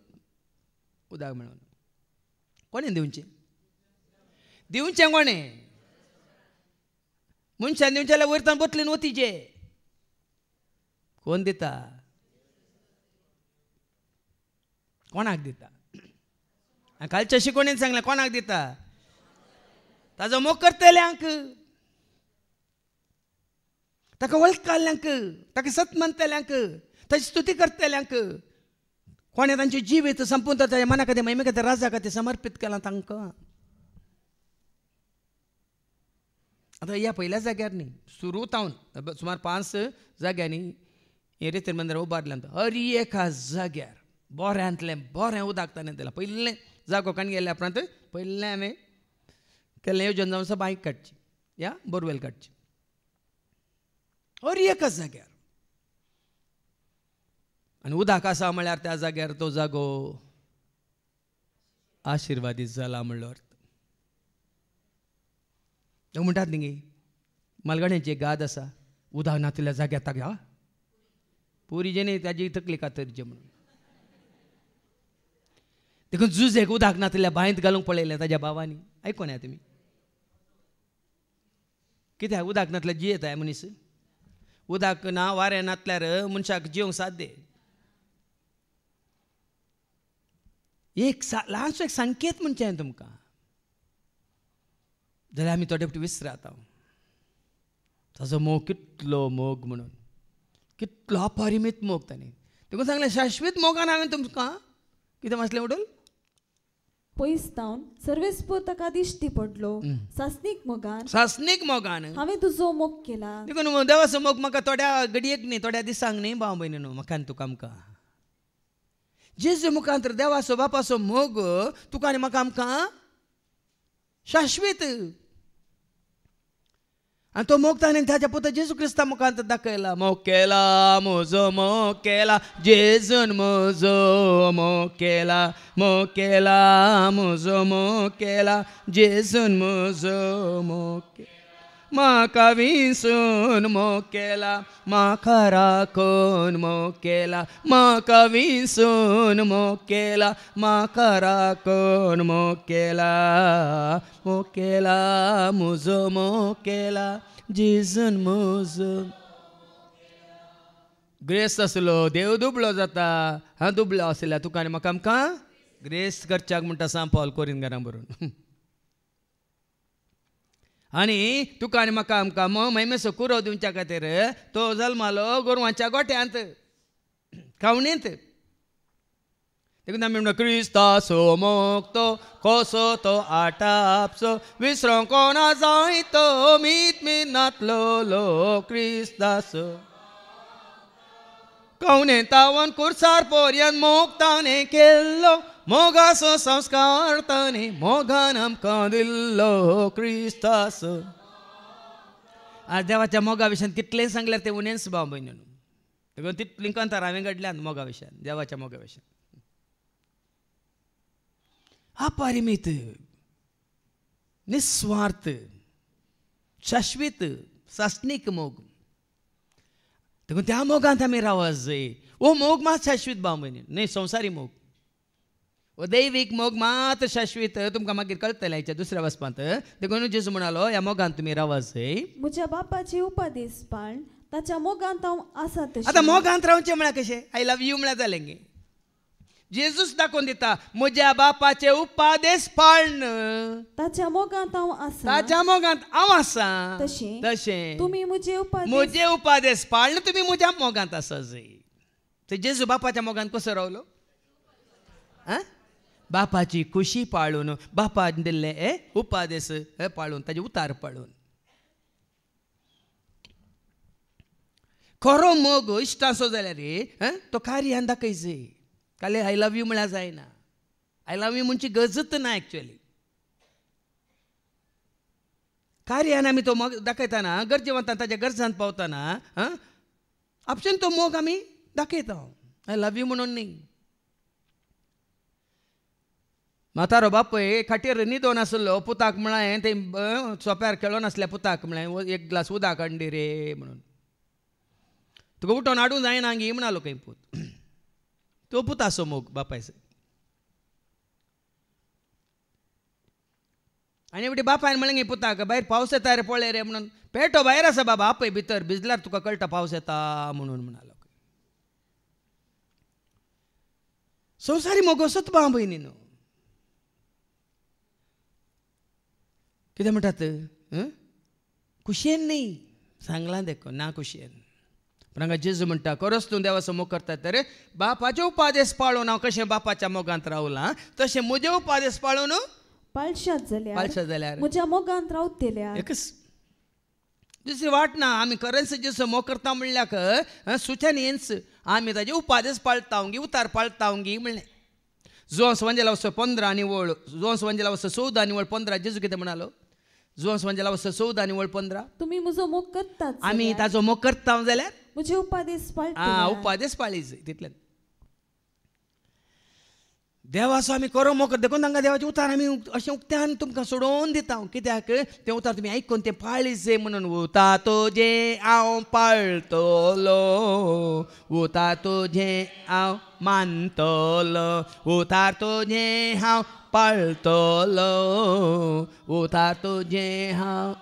उदक मेळोना. कोणें दिवचें कोणें? मनशान दिवचें जाल्यार वयरतान बतलेन वतीचें. कोण दिता? कोणाक दिता? कालच्या शिकोवणेन सांगलें कोणाक दिता? ताजो मोग करतल्यांक, ताका वळखल्यांक, ताका सत म्हणटल्यांक, ताची स्तुती करतल्यांक. कोणें तांचे जिवीत संपून ताच्या मना खातीर महिमे खातीर राजा खातीर समर्पीत केलां तांकां. आतां ह्या पयल्या जाग्यार न्ही, सुरू तावन सुमार 5 जाग्यांनी हे रेतीर मंदिर उबारल्यां. हर एका जाग्यार बऱ्यांतलें बरें उदक ताणें दिलां. पयलें जागो काण गेल्या उपरांत पयलें हांवें केल्लें येवजण जावन बांयक काडची या बोरवेल काडची. हर एका जाग्यार आनी उदक आसा म्हळ्यार त्या जाग्यार तो जागो आशिर्वादीत जाला म्हणलो अर्थ. म्हणटात न्ही मलगड्याची गाद आसा, उदक नातल्या जाग्यार ताका पुरी जे न्ही ताजी तकली कातरचे म्हणून. देखून जुजेक उदक नातल्या बांयत घालूंक पळयलें ताज्या भावांनी. आयकोना तुमी कित्याक उदक नातल्या जियेताय मनीस. उदक ना वारें नातल्यार मनशाक जिवंक साध्य. एक ल्हानसो एक संकेत म्हणचें हांवें तुमकां, जाल्यार आमी थोडे फावटी विसरात. ताजो मोग कितलो मोग म्हणून, कितलो अपरिमीत मोग ताणें. देखून सांगलें शाश्वत मोगान हांवें तुमकां कितें वाचलें म्हणून पयसतावन सर्वेस्पर ताका दिश्टी पडलो. सासनीक मोगान हांवें तुजो मोग केला. देखून देवाचो मोग म्हाका थोड्या घडयेक न्ही, थोड्या दिसांक न्ही भाव भयणीनो, म्हाका आनी तुका आमकां जेजू मुखांतर देवाचो बापाचो मोग तुका आनी म्हाका आमकां शाश्वत. आनी तो मोग ताणें ताच्या पुता जेजू क्रिस्ता मुखांतर दाखयला. मोग केला म्हजो मोग केला जेजून म्हजो मोग केला. मोग केला म्हजो मोग केला जेजून म्हजो मोग केला. म्हाका विंसून मोग केला, म्हाका राखून मोग केला. म्हाका विंसून मोग केला, म्हाका राखून मोग केला. मोग केला म्हजो मोग केला जेजून म्हजो. ग्रेस आसलो देव दुबळो जाता. हा दुबळो आसल्यार तुका आनी म्हाका आमकां ग्रेस करच्याक म्हणटा सान पॉल कोरिंथांक बरोवन. आनी तुका आनी म्हाका आमकां महिमेचो कुरो दिवच्या खातीर तो जल्मालो गोरवांच्या गोठ्यांत खावणींत. देखून आमी म्हणटा क्रिस्ताचो मोग तो कसो तो आटापसो, विसरोंक कोणा जाय तो मीत मिनातलो लोक. क्रिस्ताचो कौने तावन कुर्सार पोर्यन मोग ताने केल्लो मोगासो संस्कार ताने मोगान आमकां दिल्लो क्रिस्तास. आज देवाच्या मोगा विशयान कितलें सांगल्यार तें उणेंच भाव भयणीनो. देखून तितलीं कंतार हांवें घडल्यात मोगा विशयान, देवाच्या मोगा विशयान. अपरिमित, निस्वार्थ, शाश्वत, शासनीक मोग. देखून त्या मोगांत आमी रावच जाय. हो मोग मात शाश्वत भाव भयणी, न्ही संवसारी मोग. हो दैवीक मोग मात शाश्वत तुमकां मागीर कळटलें हेच्या दुसऱ्या वचपांत. देखून जेजू म्हणालो ह्या मोगांत तुमी रावच जाय. म्हज्या बापाची उपादेश पाळण ताच्या मोगांत हांव आसा तशें. आतां मोगांत रावचें म्हळ्यार कशें? आय लव यू म्हळ्यार जालें गे. जेजूस दाखोवन दिता म्हज्या बापाचे उपादेश पाळण ताच्या मोगांत हांव आसा. ताच्या मोगांत हांव आसा तशें तुमी म्हजे उपादेश पाळण तुमी म्हज्या मोगांत आसा जाय. तर जेजू बापाच्या मोगांत कसो रावलो? बापाची खुशी पाळून, बापान दिल्ले उपादेश पाळून, ताजे उतार पाळून. खरो मोग इश्ट आसो जाल्यार रे तो कार्यान दाखय जाय. काले आय लव यू म्हळ्यार जायना. आय लव यू म्हणची गरजच ना एक्चुअली. कार्यान आमी तो मोग दाखयतना, गरजेवंतान ताच्या गरजांत पावतना आपसून तो मोग आमी दाखयता. आय लव यू म्हणून न्ही. म्हातारो बापूय खाटीर न्हिदोन आसलो. पुताक म्हळें ते सोंप्यार खेळोन आसल्या पुताक म्हळें एक ग्लास उदक हाड रे म्हणून. तुका उठोन हाडूं जायना गी म्हणालो खंय पूत. तो पूत आसो मोग बापायचो. आनी एवढी बापायन म्हळें गे पुताक भायर पावस येता रे पळय रे म्हणून. पेटो भायर आसा बाबा, आपय भितर भिजल्यार तुका कळटा पावस येता म्हणून म्हणालो. संवसारी मोग असोच भाव भयणीनो. कितें म्हणटात? खुशयेन न्ही सांगलां देखो ना खुशयेन. पण हांगा जेजू म्हणटा खरोच तूं देवाचो मोग करता तर बापाचे उपादेश पाळून हांव कशें बापाच्या मोगांत रावलां तशें म्हजे उपादेश पाळून पाळशात जाल्यार म्हज्या मोगांत रावतल्या. एकच दुसरी वाट ना. आमी खरेंच जेजू मोग करता म्हणल्यार सुच्यान येच आमी ताजे उपादेश पाळटा गी, उतार पाळटा गी म्हणलें. जोन्स वंजेला वचो 15 निवळ, जोन्स वंजेला वचो 14 निवळ 15 जेजू कितें म्हणालो? जोन्स वंजेला वचो 14 निवळ 15 तुमी म्हजो मोग करतात. आमी ताजो मोग करता जाल्यार म्हजे उपादेश पाळटा. उपादेश पाळीच तितल्यान. देवाचो आमी खरो मोग करता. देखून तांकां देवाचे उतार आमी अशें उक्त्यान तुमकां सोडोवन दिता. कित्याक ते उतार तुमी आयकून ते पाळीच जाय म्हणून. उता तुजे हांव पाळटलो, उतार तुजे हांव मानतलो, उतार तुजे हांव पाळटलो, उतार तुजे हांव.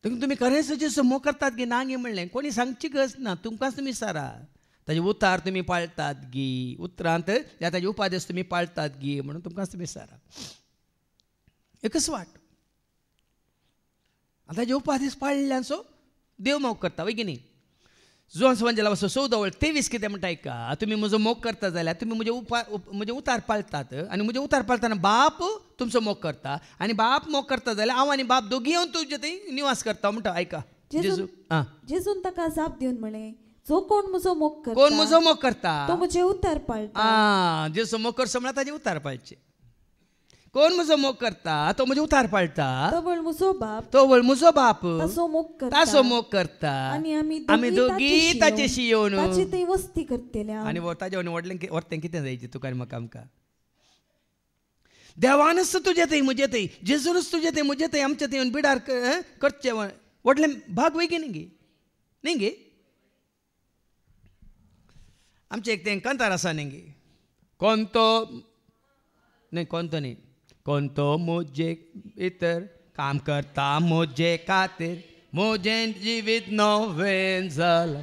तुमी खरेंच जेजू मोग करतात गी ना गे म्हणलें. कोणी सांगची गरज ना. तुमकांच तुमी सारा ताजे उतार तुमी पाळटात गी. उतरांत या ताजे उपादेश तुमी पाळटात गी म्हणून तुमकांच तुमी सारा. एकच वाट. आतां ताजे उपादेश पाळिल्ल्यान सो देव मोग करता वय की न्ही. जोन्स वंजेला वचो 14:23 कितें म्हणटा आयका. तुमी म्हजो मोग करता जाल्यार तुमी म्हजे उतार पाळटात. आनी म्हजे उतार पाळटना बाप तुमचो मोग करता. आनी बाप मोग करता जाल्यार हांव आनी बाप दोगी येवन तुजे थंय निवास करता म्हणटा आयका. जेजून ताका जाप दिवन म्हळें जो कोण म्हजो मोग करता, कोण म्हजो मोग करता तो म्हजे उतार पाळटा. जेजू मोग करचो म्हळ्यार ताजे उतार पाळचे. कोण म्हजो मोग करता तो म्हजे उतार पाळटा. तो वळ म्हजो बाप, तो वळ म्हजो बाप ताचो मोग करता. आनी आमी दोगी ताचेशी येवन ताचे थंय वस्ती करतल्या. आनी ताजे व्हरतें कितें जायचें तुका आनी म्हाका आमकां. देवानच तुजे थंय म्हजे थंय, जेजूनच तुजे थंय म्हजे थंय आमचे थंय येवन बिडार करचें व्हडलें भाग वय गे न्ही गे. आमचें एक तें कंतार आसा न्ही गे. कोंतो न्ही कोंतो म्हजे भितर काम करता म्हजे खातीर, म्हजें जिवीत नवें जालां.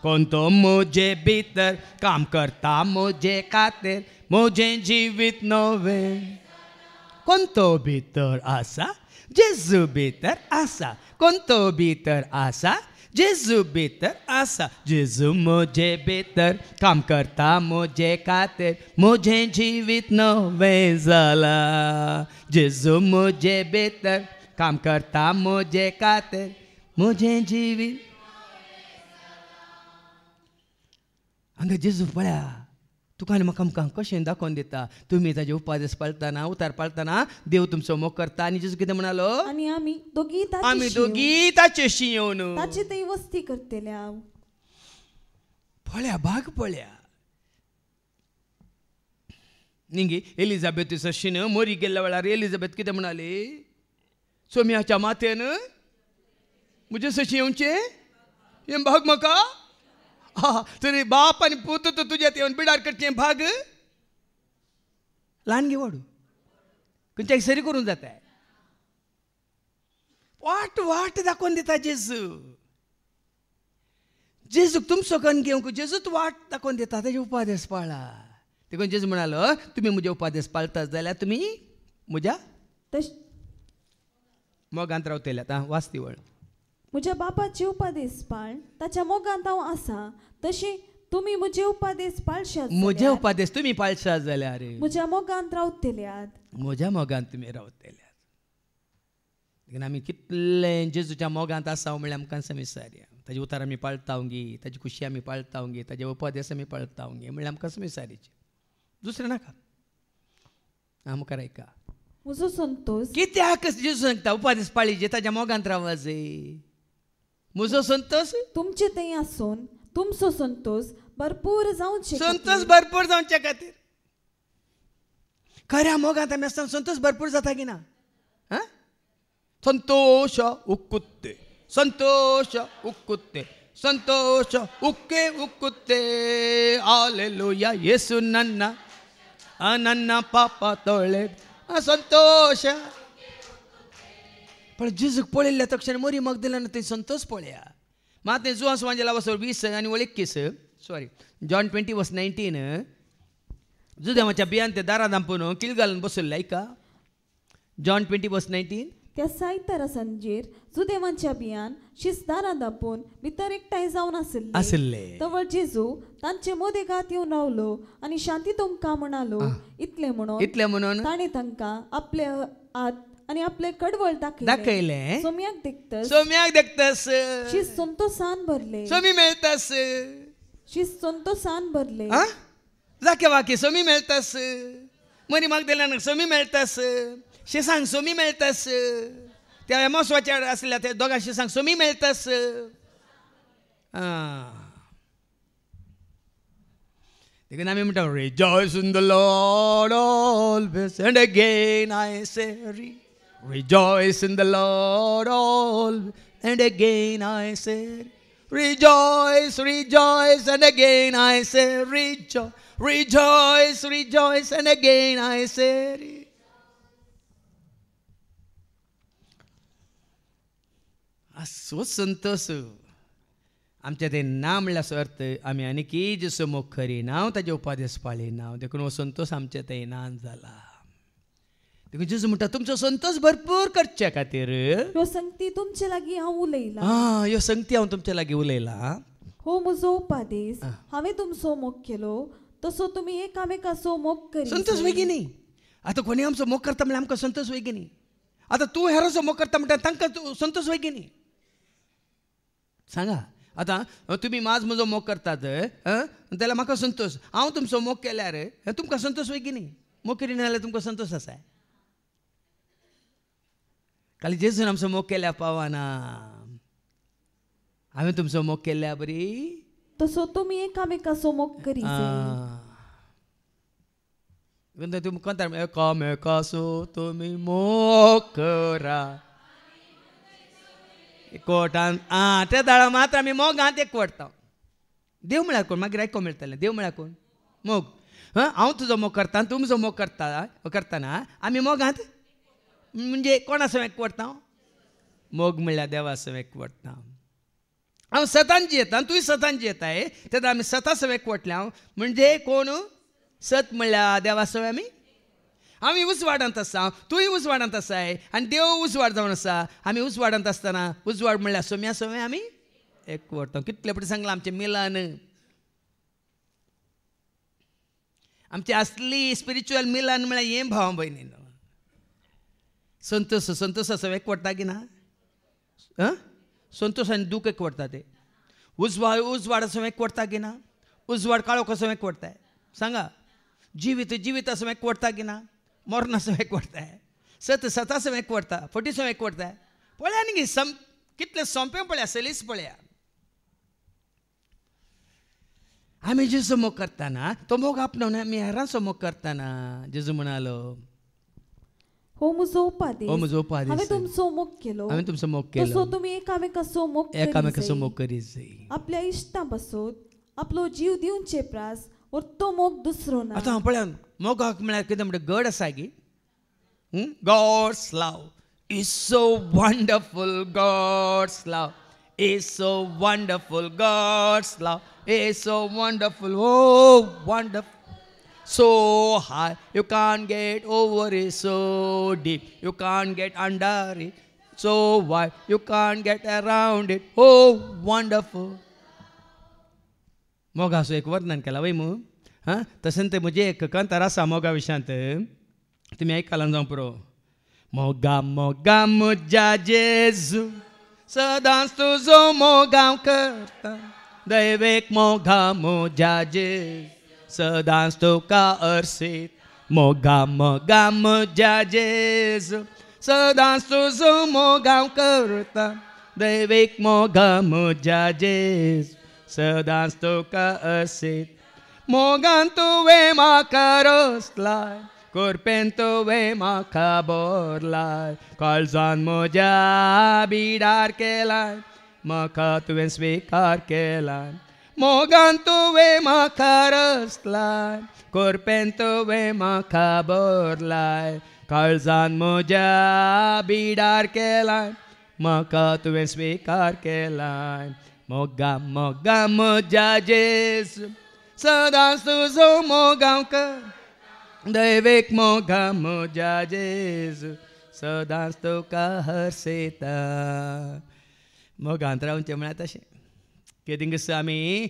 कोंतो म्हजे भितर काम करता म्हजे खातीर, म्हजें जिवीत नवें. कोंतो भितर आसा जेजू भितर आसा. कोंतो भितर आसा जेजू भितर आसा. जेजू म्हजे भितर काम करता म्हजे खातीर, म्हजें जिवीत नवें जालां. जेजू म्हजे भितर काम करता म्हजे खातीर, म्हजें जिवीत. हांगा जेजू पळया तुका आनी म्हाका आमकां कशें दाखोवन दिता. तुमी ताजे उपादेश पाळतना उतार पाळतना देव तुमचो मोग करता. आनी जेजू कितें म्हणालो, आनी आमी दोगी ताचे शिंयोवन ताचे थंय वस्ती करतल्या. पळया भाग पळया निंगी एलिझाबेथीचो शिन मोरी गेल्ल्या वेळार एलिझाबेथ कितें म्हणाली, सोम्याच्या माथेन म्हजे सशी येवचे हे भाग म्हाका. तरी बाप आनी पूत तो तुज्यात येवन बिडार करचे भाग ल्हान गे वाडू खंयच्याक सरी करूंक जाता. वाट वाट दाखोवन दिता जेजू. जेजूक तुमचो कण घेवंक जेजूच वाट दाखोवन दिता. ताजे उपादेश पाळा. देखून जेजू म्हणालो तुमी म्हजे उपादेश पाळतात जाल्यार तुमी म्हज्या मोगांत रावतल्यात. वाचती वळ. म्हज्या बापाचे उपादेश पाळ ताच्या मोगांत हांव आसा. तशें तुमी म्हजे उपादेश पाळशात. म्हजे उपादेश तुमी पाळशात जाल्यार म्हज्या मोगांत रावतल्यात. म्हज्या मोगांत तुमी रावतल्यात. देखून आमी कितले जेजूच्या मोगांत आसा म्हळ्यार आमकां समिसारया. ताजे उतार आमी पाळताव गे, ताजी खुशी आमी पाळताव गे, ताजे उपादेश आमी पाळताव गे म्हळ्यार आमकां समिसारीचे. दुसरें नाका. मुखार ऐका. म्हजो संतोष कित्याक जेजू सांगता उपादेश पाळीजे ताज्या मोगांत रावाजे. म्हजो संतोष तुमचे थंय आसून तुमचो संतोष भरपूर जावचे. संतोष भरपूर जावचे खातीर खऱ्या मोगांत आमी आसतना संतोष भरपूर जाता की ना. संतोष उक्कुत्ते संतोष उक्कुत्ते संतोष उक्के उक्कुत्ते हालेलुया येसू ನನ್ನ ಪಾಪ ತೊಳೆ संतोष. पण जेजूक पळयल्ल्या तक्षण मोरी मगदलेन थंय संतोष पळया. मात जुआं सुवांजेला वसोर 20 आनी 21 सॉरी जॉन 20:19 जुदेवाच्या बियान ते दारा दांपून किल घालून बसयल्ले. ऐका जॉन 20:19. त्या सायतारा सांजेर जुदेवांच्या बियान शिस्तारां दापून भितर एकठांय जावन आसले. तवळ जेजू तांचे मोदेगात येवन रावलो आनी शांती तुमकां म्हणालो. इतले म्हणून ताणें तांकां आपले हात आनी आपले कडवळ दाखयले. सोम्याक देखतस शिस्त संतोषान भरले. सोमी मेळतास शिस्त संतोषान भरले. जाके वाकी सोमी मेळतास. मरी मगदलेनाक सोमी मेळतास. शिसांक सोमी मेळतास. त्या एमोसवाच्या आसल्या त्या दोगां शिसांक सोमी मेळतास. देखून आमी म्हणटा rejoice in the Lord always and again I say rejoice in the Lord always and again I say rejoice rejoice and again I say rejoice rejoice and again I say. असो संतोष आमच्या ते ना म्हणल्यार अर्थ आमी आनीकी जसो मोग करिना ताजे उपादेश पाळिना. देखून हो संतोष आमच्या ते नान जाला. देखून जेजू म्हणटा तुमचो संतोष भरपूर करचे खातीर ह्यो संगती तुमचे लागीं हांव उलयला. ह्यो संगती हांव तुमच्या लागीं उलयला. हो म्हजो उपादेश हांवें तुमचो मोग केलो तसो तुमी एकामेकाचो मोग करी. संतोष बेगिनी. आतां कोणी आमचो मोग करता म्हणल्यार आमकां संतोष बेगिनी. आतां तूं हेराचो मोग करता म्हणटा तांकां संतोष बेगिनी. सांगा आतां तुमी माज म्हजो मोग करतात जाल्यार म्हाका संतोष. हांव तुमचो मोग केल्यार तुमकां संतोष बेगिनी. मोग करिना जाल्यार तुमकां संतोष आसा. खाली जेजून आमचो मोग केल्या पावना. हांवें तुमचो मोग केल्या बरी तसो तुमी एकामेकाचो मोग करी. तुमी कोणता एकामेकाचो तुमी मोग करा. एकवटान त्या दाळा मात्र आमी मोगांत एकवटता. देव म्हळ्यार कोण मागीर आयको मेळटलें. देव म्हळ्यार कोण मोग. हांव तुजो मोग करता तूं म्हजो मोग करतना आमी मोगांत म्हणजे कोणासो एकवटता. मोग म्हणल्यार देवासो एकवटता. हांव सतान जियेता तूंय सतान जियेताय तेन्ना आमी सतासो एकवटले. हांव म्हणजे कोण सत म्हणल्यार देवासो आमी. आमी उजवाडांत आसा तूंय उजवाडांत आसाय आनी देव उजवाड जावन आसा. आमी उजवाडांत आसतना उजवाड म्हणल्यार सोम्या सोम्या आमी एकवटता. कितले फावटी सांगलां आमचें मिलन. आमचें असली स्पिरिच्युअल मिलन म्हणल्यार हें भाव भयणीनो. संतोष संतोषाचो एकवटता की ना. संतोष आनी दूख एकवटता ते. उजवाडाचो एकवटता की ना. उजवाड काळो कसो एकवडताय सांगा जिवीत जिवीत असं एकवडता की ना मरण असं एकवडताय सत सत असं एकवडता फटीसो एकवडताय पळया न्ही कितले सोंपें पळया सलीस पळया आम्ही जेजू मोग करताना तो मोग आपणून आम्ही हेरांचो मोग करताना जेजू म्हणालो हो म्हजो उपादेश हांवें तुमचो मोग केलो तसो तुमी एकामेकाचो मोग करीत जाय आपल्या इश्टां पासून आपलो जीव दिवचे प्रास और तो मोग दुसरो ना आतां पळया मोगाक म्हळ्यार कितें म्हणटा गड आसा गी God's love is so wonderful God's love is so wonderful God's love is so wonderful oh wonderful so high you can't get over it so deep you can't get under it so wide you can't get around it oh wonderful मोगाचो एक वर्णन केला वय मू हां तशें ते म्हजे एक कंतर आसा मोगा विशयांत तुमी आयकलां जावं पुरो मोगा मोगा म्हज्या जेजू सदांच तुजो मोग हांव करता दैवेक मोगा म्हज्या जेजू सदांच तुका अर्सीत मोगा मोगा म्हज्या जेजू सदांच तुजो मोग हांव करता दैवेक मोगा म्हज्या जेजू सदांच तुका अर्सीत मोगान तुवें म्हाका रोसलाय कोरपेन तुवें म्हाका बोरलाय काळजान म्हज्या बिडार केलाय म्हाका तुवें स्विकार केलाय मोगान तुवें म्हाका रचलाय कोरपेन तुवें म्हाका बोरलाय काळजान म्हज्या बिडार केलाय म्हाका तुवें स्विकार केलाय मोगा मोगा म्हज्या जेजू सदांच तुजो मोग हांव करता दैवेक मोगा म्हज्या जेजू सदांच तुका हर्सयता मोगांत रावचें म्हळ्यार तशें कितें दिसा आमी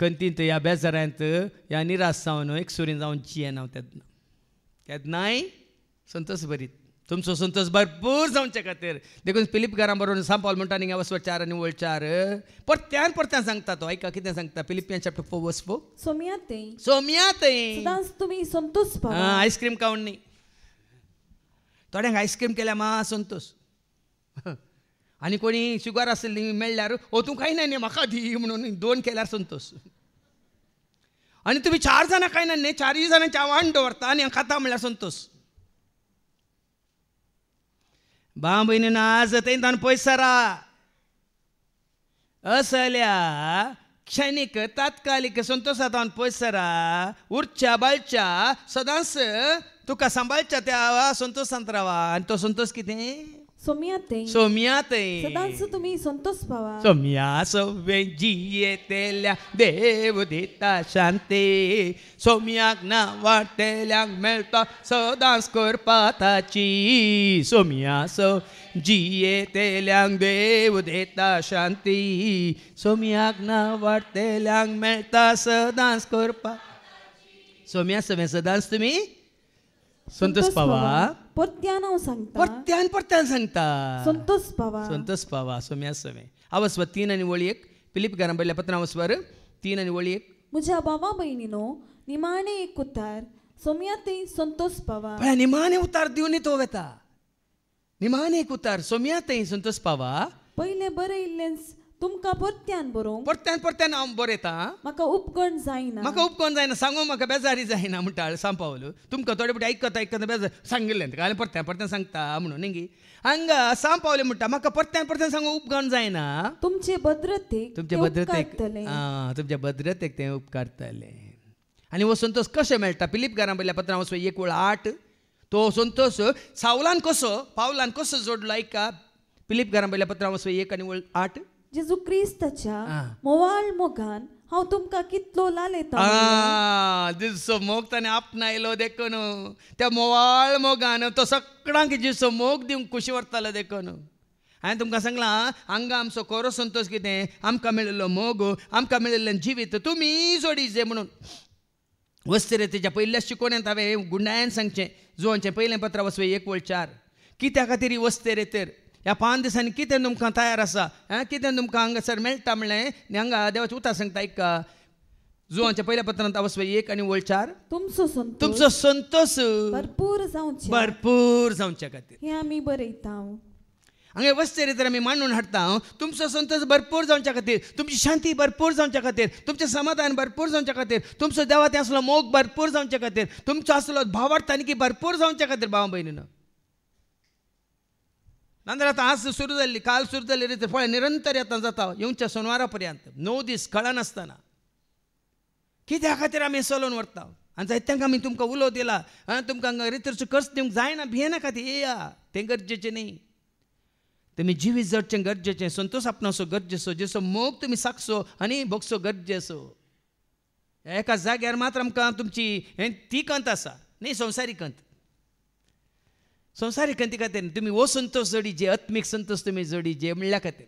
कंतींत ह्या बेजारांत ह्या निराश जावन एक सुरीन जावन जियेन हांव केन्नाय संतोश भरीत तुमचो संतोश भरपूर जावचे खातीर देखून फिलीप घरां बरोवन सांपावल म्हणटा न्ही वचपा 4 आनी वळ 4 परत्यान परत्यान सांगता तो ऐका कितें सांगता फिलिपियन चॅप्टर 4 वर्स 4 सोमयातें सदांच तुमी संतोश पावा आयस्क्रीम खावन न्ही थोड्यांक आयस्क्रीम केल्या मा संतोश आनी कोणी शुगर आसली मेळ्ळ्यार तूं खायना न्ही म्हाका दी म्हणून 2 केल्यार संतोश आनी तुमी 4 जाणां खायना न्ही 4 जाणांची आवाण दवरता आनी हांव खाता म्हणल्यार संतोश भाव भयणीन आज तेंतान पयसरा असल्या क्षणिक तात्कालिक संतोषांत पयसरा उरच्या बाळच्या सदांच तुका सांबाळच्या त्या संतोषांत रावा आनी तो संतोष कितें सोमयातें सदांच तुमी संतोष पावा सोम्या सवे जियेतेल्या देव दिता शांती सोम्याक ना वाटेल्यांक मेळटा सदांच करपा ताची सोम्या सव जियेतेल्यांक देव दिता शांती सोम्याक ना वाटेल्यांक मेळटा सदांच करपा सोम्या सवे सदांच तुमी संतोष पावा परत्यान सांगता संतोष पावा सोम्या सवे आवस्वर 3 आनी वळी 1 फिलीप घरां बरयल्या पत्रां आवस्वर 3 आनी वळी 1 म्हज्या भावा भयणीनो निमाणे एक उतार सोमयातें संतोष पावा निमाणे उतार दिवन तो वेता निमाणे एक उतार सोमयातें संतोष पावा पयले बरयल्लें तुमकां परत्यान बरोवंक परत्यान हांव बरयता म्हाका उपगण जायना सांगूंक म्हाका बेजारी जायना म्हणटा सांपावलो तुमकां थोडे फावटी आयकता बेजार सांगिल्लें ताका परत्यान सांगता म्हणून न्ही हांगा सांपावले म्हणटा म्हाका परत्यान सांगूंक उपगण जायना तुमचे भद्रतेक तुमच्या भद्रतेक तें उपकारतले आनी हो संतोष कशें मेळटा फिलीप घरां बरयल्या पत्रां 1:8 तो संतोष पावलान कसो जोडलो ऐका फिलीप घरां बरयल्या पत्रां 1 आनी 8 जेजू क्रिस्ताच्या मोवाळ मोगान हांव तुमकां कितलो लालयता दिसो मोग ताणें आपणायलो देखून त्या मोवाळ मोगान तो सगळ्यांक जिसो मोग दिवंक खुशी व्हरतालो देखून हांवें तुमकां सांगलां हांगा आमचो खरो संतोश कितें आमकां मेळिल्लो मोग आमकां मेळिल्लें जिवीत तुमी जोडी जे म्हणून वस्तिरेतेच्या पयल्या शिकोवण्यांत हांवें गुंडायन सांगचें जुवांचें पयलें पत्र 1:4 कित्या खातीर ही वस्तिरेतेर ह्या 5 दिसांनी कितें तुमकां तयार आसा कितें तुमकां हांगासर मेळटा म्हणलें हांगा देवाचें उतर सांगता ऐका जुआंच्या पहिल्या पत्रांत अवस्व 1 आणि वळ 4 तुमचो संतोष भरपूर जावच्या खातीर हे आमी बरयता. हांगा वचचरित्र आमी मांडून हाडटा. तुमचो संतोष भरपूर जावच्या खातीर, तुमची शांती भरपूर जावच्या खातीर, तुमचें समाधान भरपूर जावच्या खातीर, तुमचो देवाचो असलो मोग भरपूर जावच्या खातीर, तुमचो असलो भावार्थानिकी भरपूर जावच्या खातीर भाव भयणीनो. नंतर आतां आज सुरू जाल्ली, काल सुरू जाल्ली रीत पळय निरंतर येता जाता येवच्या सोनवारा पर्यंत 9 दीस कळनासतना कित्या खातीर आमी चलोवन व्हरता. आनी जायत्यांक आमी तुमकां उलो दिला, तुमकां रितीचो कर्ज दिवंक जायना, भियेना खातीर येया, तें गरजेचें न्ही. तुमी जिवीत जडचें गरजेचें, संतोष आपणाचो गरजेचो, जेचो मोग तुमी सागचो आनी भोगचो गरजेचो. एका जाग्यार मात्र आमकां तुमची ती कंत आसा न्ही, संवसारीक कंत. संवसारीक कंती खातीर तुमी हो संतोष जोडीचे, आत्मीक संतोष तुमी जोडीचे म्हणल्या खातीर.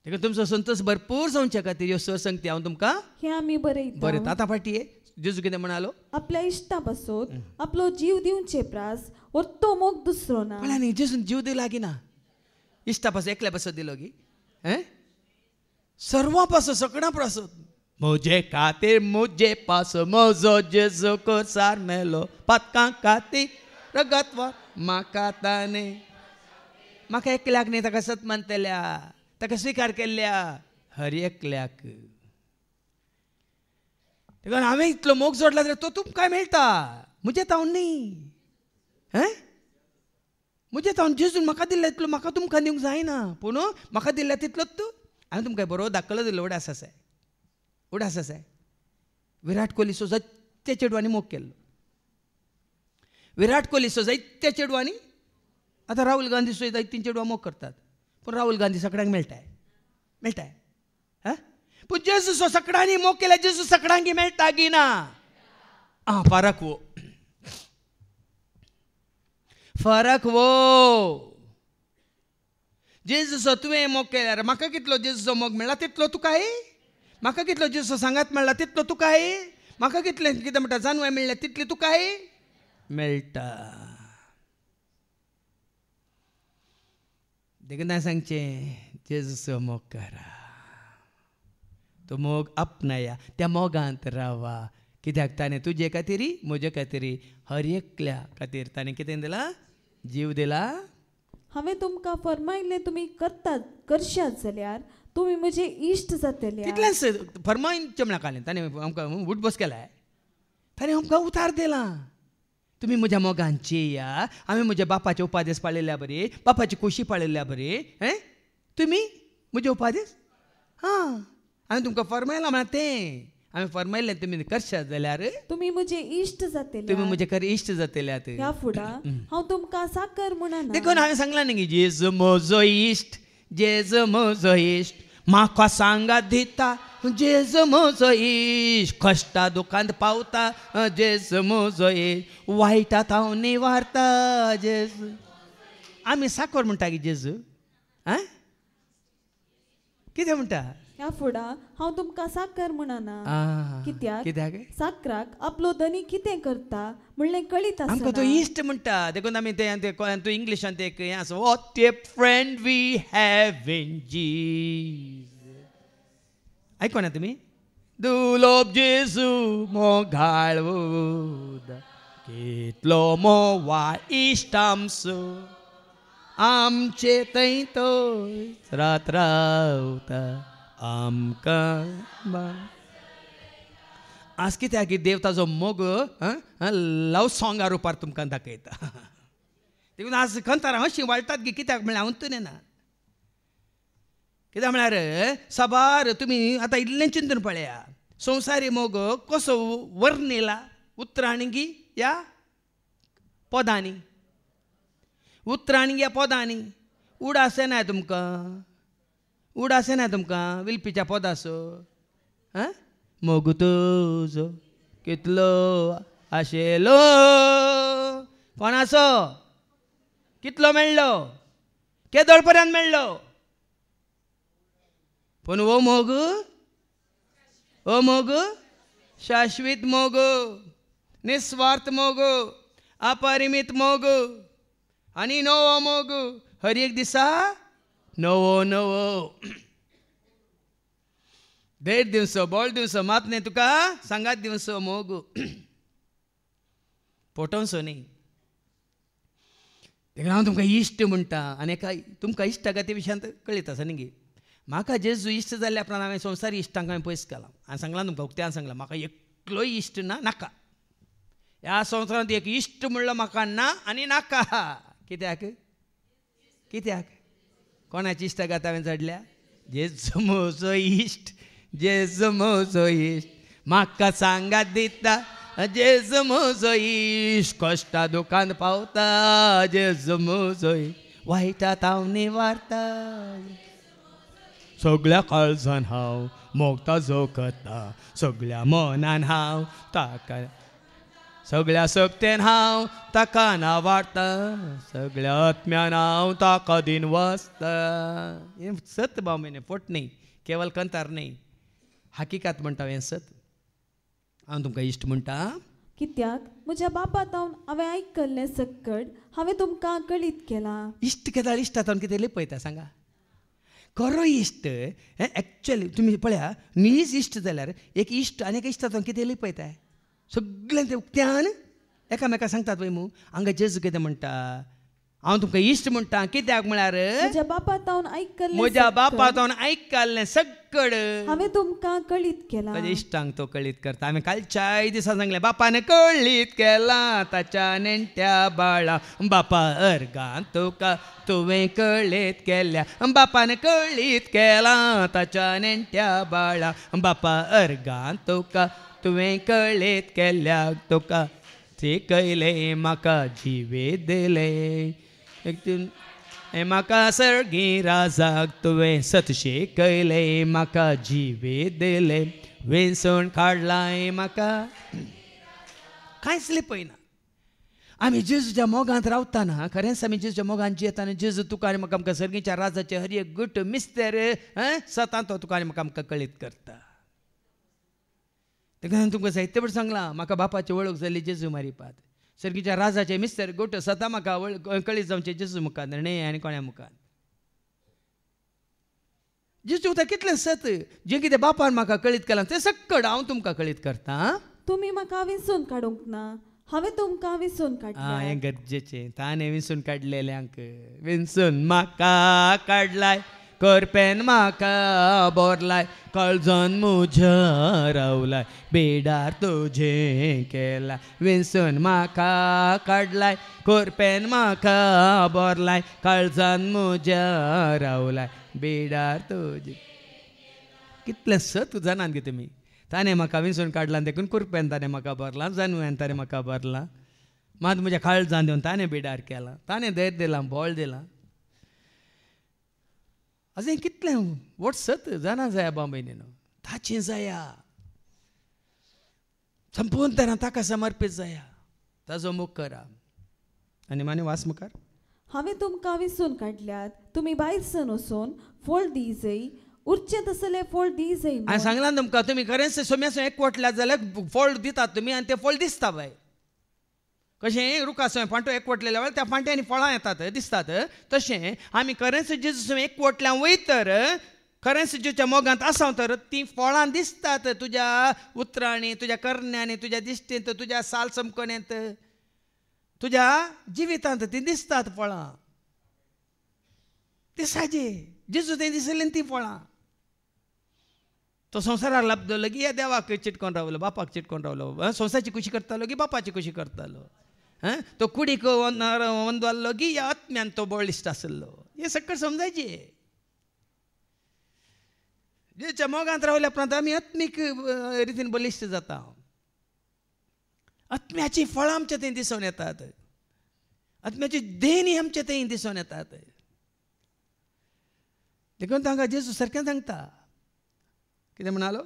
देखून तुमचो संतोष भरपूर जावच्या खातीर ह्यो संगती हांव तुमकां हे आमी बरयता. आतां फाटी जेजू कितें म्हणालो, आपल्या इश्टा पासून आपलो जीव दिवचे प्रास और तो मोग दुसरो ना. म्हळ्यार न्ही, जेजून जीव दिला की ना, इश्टा पासून एकल्या पासून दिलो की सर्वां पासून सगळ्यां पासून. म्हजे खातीर म्हजे पासून म्हजो जेजू कोसार मेलो, पातकां खातीर रगतवा म्हाका ताणे. म्हाका एकल्याक न्ही, ताका सत मानतल्या, ताका स्विकार केल्ल्या हर एकल्याक. देखून हांवें इतलो मोग जोडला जाल्यार तो तुमकां मेळटा, म्हजे तावन न्ही. म्हजे तावन जेजून म्हाका दिल्ल्या तितलो म्हाका तुमकां दिवंक जायना, पूण म्हाका दिल्ल्या तितलोच तूं. हांवें तुमकां बरो दाखयलो दिल्लो उडास आसा, उडास आसा. विराट कोहलीचो जायत्या चेडवांनी मोग केल्लो, विराट कोहलीचो जायत्या चेडवांनी. आतां राहुल गांधीचो जायतीं चेडवां मोग करतात, पूण राहुल गांधी सगळ्यांक मेळटाय. पूण जेजूचो सगळ्यांनी मोग केल्या, जेजू सगळ्यांक मेळटा की ना. फरक वो, फरक वो. जेजूचो तुवें मोग केल्यार म्हाका कितलो जेजूचो मोग मेळ्ळा तितलो तुकाय. म्हाका कितलो जेजूचो सांगात मेळ्ळा तितलो तुकाय. म्हाका कितलें कितें म्हणटा जानवाय मेळ्ळें तितली तुकाय मेळटा. देखून हांवें सांगचें, जेजूचो मोग करा, तो मोग आपणाया, त्या मोगांत रावा. कित्याक ताणें तुजे खातीर म्हजे खातीर हर एकल्या खातीर ताणें कितें दिला, जीव दिला. हांवें तुमकां फरमायलें तुमी करशात जाल्यार तुमी म्हजे इश्ट जातले. तितलेंच फरमायचे म्हळ्यार कालें ताणें आमकां उठबस केलाय, ताणें आमकां उतार दिला. तुमी म्हज्या मोगांची या, हांवें म्हज्या बापाचे उपादेश पाळिल्ल्या बरी, बापाची खोशी पाळिल्ल्या बरी. तुमी म्हजे उपादेश हांवें तुमकां फरमायलां म्हळ्यार तें. हांवें फरमायलें तुमी करशात जाल्यार तुमी म्हजे इश्ट जातले, तुमी म्हजे खरे इश्ट जातल्यात. ह्या फुडां हांव तुमकां साकर म्हणना. देखून हांवें सांगलां न्ही, जेजू म्हजो इश्ट, जेजू म्हजो इश्ट, म्हाका सांगात दिता, जेजू म्हजो इश्ट. कश्टा दुखांत पावता, जेजू म्हजो इश्ट. वायटांत हांव निवारता, जेजू. आमी साकर म्हणटा की जेजू, कितें म्हणटा. ह्या फुडां हांव तुमकां साकर म्हणना. कित्याक साकराक आपलो धनी कितें करता म्हणलें कळीत आसना. आमकां तो इश्ट म्हणटा. देखून आमी तूं इंग्लिशांत एक हें आसा, what a friend we have in Jesus. आयको ना तुमी. दुलोब जेजू मोगाळ कितलो मोवा इश्ट आमचो, आमचे थंय तो रात रावता आमकां. आज कित्याक देव ताजो मोग लव सॉंगा रुपार तुमकां दाखयता. देखून आज खंतारां अशीं वाळटात की कित्याक म्हळ्यार हांव तुने ना. कित्याक म्हळ्यार साबार तुमी आतां इल्लें चिंतून पळया, संवसारी मोग कसो वर्णिला उतराणगी ह्या पदांनी. उतराणगी ह्या पदांनी उडास येनाय तुमकां, उडास येनाय तुमकां विलपीच्या पदाचो. मोग तुजो कितलो आशेलो, कोणाचो कितलो मेळ्ळो, केदळ पर्यंत मेळ्ळो. पूण हो मोग शाश्वीत मोग, निस्वार्थ मोग, अपरिमीत मोग आनी नवो मोग. हर एक दिसा नवो नवो. देड दिवस बोळ दिवस मात नाही तुका सांगात दिवस मोग पोटोवचो न्ही. देखून हांव तुमकां इश्ट म्हणटा आनी एका तुमकां इश्टाका ते विशयांत कळीत आसा न्ही. म्हाका जेजू इश्ट जाल्ल्या उपरांत हांवें संवसारी इश्टांक हांवें पयस केलां. हांवें सांगलां तुमकां उक्त्यान सांगलां म्हाका एकलोय इश्ट ना नाका. ह्या संवसारांत एक इश्ट म्हणलो म्हाका ना आनी नाका. कित्याक कित्याक कोणाची इश्ट गाता हांवें चडल्या? जेजू म्हजो इश्ट, जेजू म्हजो इश्ट म्हाका सांगात दिता. जेजू म्हजो इश्ट कश्टा दुखांत पावता. जेजू म्हजो इश्ट वायटांत हांव निवारता. सगळ्या काळजान हांव मोगता जोगता. सगळ्या मनान हांव ताका, सगळ्या सक्तेन हांव ताका नावाडटा. सगळ्या आत्म्यान हांव ताका दिन वाचता. हें सत बावमेने फोट न्ही, केवल कंतार न्ही, हकिकात म्हणटा हें सत. हांव तुमकां इश्ट म्हणटा कित्याक म्हज्या बापातावन हांवें आयकल्लें सकट हांवें तुमकां कळीत केलां. इश्ट केदां इश्टांतून कितें लिपयता सांगा? खरो इश्ट एक्चुअली तुमी पळया, न्हीच इश्ट जाल्यार एक इश्ट आनी एका इश्टांतून कितें लिपयता? सगळें तें उक्त्यान एकामेका सांगतात पळय मू. हांगा जेजू कितें म्हणटा? हांव तुमकां इश्ट म्हणटा कित्याक म्हळ्यार म्हज्या बापातावन आयकल्लें, म्हज्या बापातावन आयकल्लें सगळ हांवें तुमकां कळीत केलां. ताच्या इश्टांक तो कळीत करता. हांवें कालच्याय दिसा सांगलें बापान कळीत केलां ताच्या नेण्ट्या बाळा. बापा अर्गान तुका तुवें कळीत केल्या. बापान कळीत केलां ताच्या नेण्ट्या बाळा. बापा अर्गान तुका तुवें कळीत केल्या. तुका शिकयलें म्हाका जिवे दिले. म्हाका सर्गी राजाक तुवें सत शिकयलें. म्हाका जिवे दिले. वेंचून काडलाय म्हाका कांयच लिपयना. आमी जेजूच्या मोगांत रावतना खरेंच आमी जेजूच्या मोगांत जियेताना जेजू तुका आनी म्हाका आमकां सर्गीच्या राजाचे हर एक गुट मिस्तेर सतां तो तुका आनी म्हाका आमकां कळीत करता. देखून तुमकां साहित्यभर सांगलां म्हाका बापाची वळख जाली जेजू मारिपात. सर्गीच्या राजाचे मिस्तर गोट सता म्हाका कळीत जावचे जेजू मुखार निर्णय आनी कोण्या मुखार. जेजू उतर कितलें सत जें कितें बापान म्हाका कळीत केलां तें सक्कड हांव तुमकां कळीत करता. तुमी म्हाका विंचून काडूंक ना, हांवें तुमकां विंचून काडलां. हें गरजेचें. ताणें विंचून काडलेल्यांक विंचून म्हाका काडलाय. करपेन म्हाका बोरलाय. काळजान म्हज्या रावलाय. बेडार तुजें केलाय. विंचून म्हाका काडलाय. करपेन म्हाका बोरलाय. काळजान म्हज्या रावलाय. बेडार तुजें. कितलें सत जाणात गे तुमी. ताणें म्हाका विंचून काडलां देखून कुरपेन ताणें म्हाका भरलां. जानवेन ताणें म्हाका भरलां. मात म्हज्या काळजान दिवन ताणें बेडार केलां. ताणें धैर्य दिलां, बळ दिलां. अशें कितलें व्हड सत जाणा जाया बांबयनीन. ताचें जाया संपूर्ण तरां ताका समर्पीत जाया. ताजो मोग करा. आनी माने वास मुखार. हांवें तुमकां विंचून काडल्यात. तुमी भायर सरून वचून फळ दिजय. उरचे तसले फळ दिजय. हांवें सांगलां तुमकां तुमी खरेंच सोम्यासून एकवटल्यात जाल्यार फळ दितात तुमी आनी तें फळ दिसता बाय. कशें रुखासून फांटो एकवटलेल्या वेळार त्या फांट्यांनी फळां येतात दिसतात. तशें आमी खरेंच जेजू एकवटल्या वयतर खरेंच जेजूच्या मोगांत आसा तर तीं फळां दिसतात. तुज्या उतरांनी, तुज्या करण्यांनी, तुज्या दिश्टेंत, तुज्या साल समकणेंत, तुज्या जिवितांत तीं दिसतात फळां. ते साजे जेजू तें दिसलें तीं फळां. तो संवसाराक लाभलो की या देवाक चिटकोन रावलो, बापाक चिटकोन रावलो. संवसाराची खुशी करतालो की बापाची खुशी करतालो. तो कुडीक वंदवाल्लो की या आत्म्यान तो बळिश्ट आसलो. हे सकट समजायचे. जेच्या मोगांत रावल्या उपरांत आमी आत्मीक रितीन बलिश्ट जाता. आत्म्याची फळां आमच्या थंय दिसून येतात. आत्म्याची देणी आमच्या थंय दिसून येतात. देखून तांकां जेजू सारकें सांगता. कितें म्हणालो?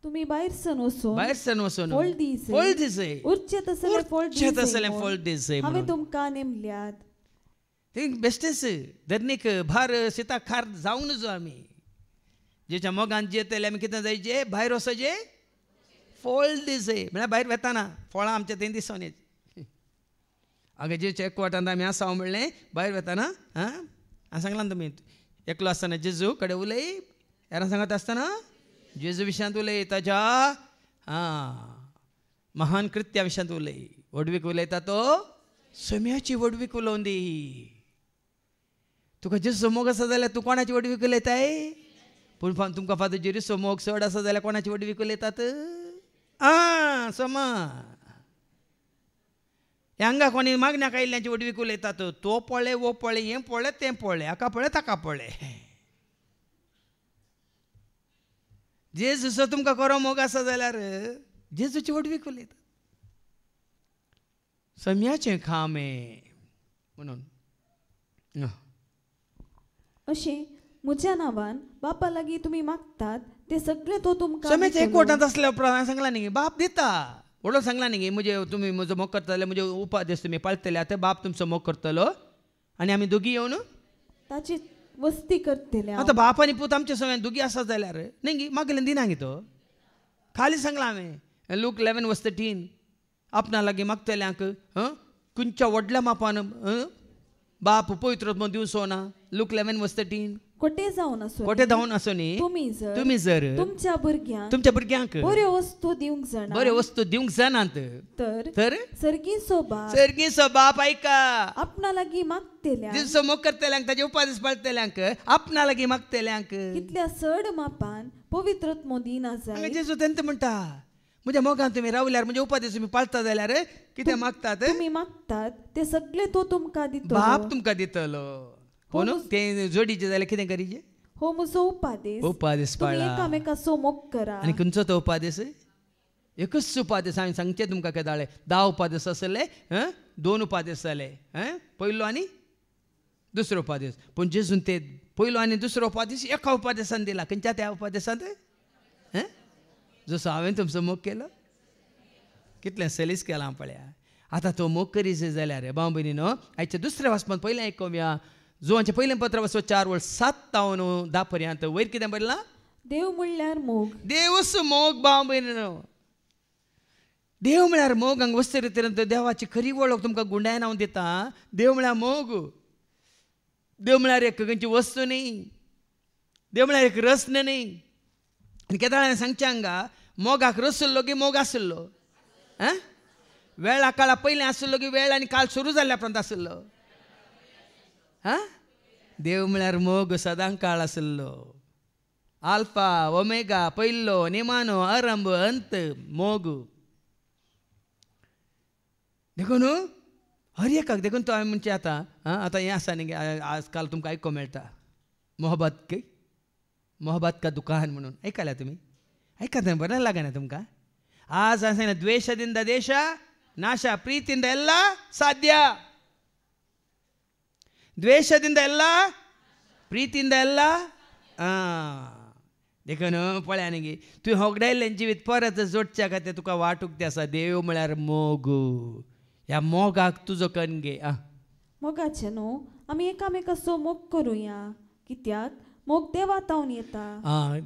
तुमी भायर सरून वचून फळ दिसय. उरचे तसले फळ दिसय. हांवें तुमकां नेमल्यात. ते बेश्टेच धरणीक भार शेताक खार जावं नजो आमी. जेच्या मोगान जेतले आमी कितें जायचे? भायर वचचे फळ दिसय. म्हळ्यार भायर वेताना फळां आमच्या थंय दिसून येत. हांगा जेच्या एकवटांत आमी आसा म्हणलें भायर वेताना हांवें सांगलां तुमी एकलो आसतना जेजू कडेन उलय. यारां सांगत आसतना जेजू विशयांत उलय ताच्या महान कृत्या विशयांत उलय. वडवीक उलयता तो सोम्याची वडवीक उलोवन दी. तुका जेजूचो मोग आसा जाल्यार तूं कोणाची वडवीक उलयताय? पूण तुमकां फादर जेजूचो मोग चड आसा जाल्यार कोणाची वडवीक उलयतात? समा हांगा कोणी मागण्याक आयिल्ल्यांची वडवीक उलयतात. तो पळय वो पळय हें पळय तें पळय हाका पळय ताका पळय. जेजूचो तुमकां खरो मोग आसा जाल्यार जेजूची वडवीक उलयतात. सम्याचें खामे म्हणून अशें म्हज्या नांवान बापा लागीं तुमी मागतात ते सगळे तो तुमकां. सम्याच्या एकवटांत आसल्या उपरांत सांगला न्ही बाप दिता. व्हडलो सांगला न्ही म्हणजे तुमी म्हजो मोग करतले म्हणजे उपादेश तुमी पाळटले आतां बाप तुमचो मोग करतलो आनी आमी दोगी येवन ताची वस्ती करतले. आतां बाप आनी पूत आमच्या सगळ्यान दोगी आसा जाल्यार न्ही मागलें दिना गी तो. खाली सांगला हांवें लूक 11:13 आपणा लागीं मागतल्यांक खंयच्या व्हडल्या मापान बाप पवित्र दिवचो ना. लूक 11:13 कोटे जावन आसो न्ही तुमी जर तुमच्या भुरग्यांक बऱ्यो वस्तू दिवंक जाणात तर सर्गीचो बाप ऐका आपणा लागीं मागतल्या दिवचो मोग करतल्यांक ताचे उपादेश पाळटल्यांक आपणा लागीं मागतल्यांक कितल्या चड मापान पवित्रत्व दिना जाय. जेजू तेंत म्हणटा म्हज्या मोगान तुमी रावल्यार म्हणजे उपादेश तुमी पाळटा जाल्यार कितें मागतात तुमी मागतात ते सगळे तो तुमकां दितलो. बाप तुमकां दितलो. पूण तें जोडीचे जाल्यार कितें करीचे? हो म्हजो उपादेश पाळा. एकामेकाचो मोग करा. आनी खंयचो तो उपादेश? एकच उपादेश हांवें सांगचे तुमकां केदाळे 10 उपादेश आसले 2 उपादेश जाले पयलो आनी दुसरो उपादेश. पूण जेजून ते पयलो आनी दुसरो उपादेश एका उपादेशान दिला. खंयच्या त्या उपादेशांत? जसो हांवें तुमचो मोग केलो कितलें सलीस केलां पळया. आतां तो मोग करीत जाल्यार भाव भयणीनो आयच्या दुसऱ्या वाचपांत पयलें आयकोवया. जोवांचें पयलें पत्र वाचो 4:7 10 पर्यंत. वयर कितें बरयलां? देव म्हणल्यार मोग. देवच मोग भाव भयणीनो. देव म्हळ्यार मोग. हांगा वस्ते रितीन देवाची खरी वळख तुमकां गुंडायन हांव दिता. देव म्हळ्यार मोग. देव म्हळ्यार एक खंयची वस्तू न्ही. देव म्हळ्यार एक रस्न न्ही. आनी केदाळ्यान सांगचें हांगा मोगाक रसुल्लो की मोग आसुल्लो? वेळा काळा पयलें आसुल्लो की वेळ आनी काळ सुरू जाल्ल्या उपरांत आसुल्लो? देव म्हळ्यार मोग सदां काळ आसुल्लो. आल्फा ओमेगा पयलो निमानो आरंभ अंत मोग. देखून हर एकाक देखून तो हांवें म्हणचे आतां हें आसा न्ही आजकाल तुमकां आयकूंक मेळटा मोहब्बत का दुकान म्हणून. आयकल्या तुमी? आयकता बरें लागना तुमकां? आज सांगना ದ್ವೇಷದಿಂದ ದೇಶ ನಾಶ ಪ್ರೀತಿಯಿಂದ ಎಲ್ಲ ಸಾಧ್ಯ. ದ್ವೇಷದಿಂದ ಎಲ್ಲ ಪ್ರೀತಿಯಿಂದ ಎಲ್ಲ देखून पळया न्ही तुवें होगडायल्लें जिवीत परत जोडच्या खातीर तुका वाट उक्ती आसा. देव म्हळ्यार मोग. ह्या मोगाक तुजो कणगे मोगाचे न्हू आमी एकामेकाचो मोग करुया. कित्याक मोग देवातावन येता.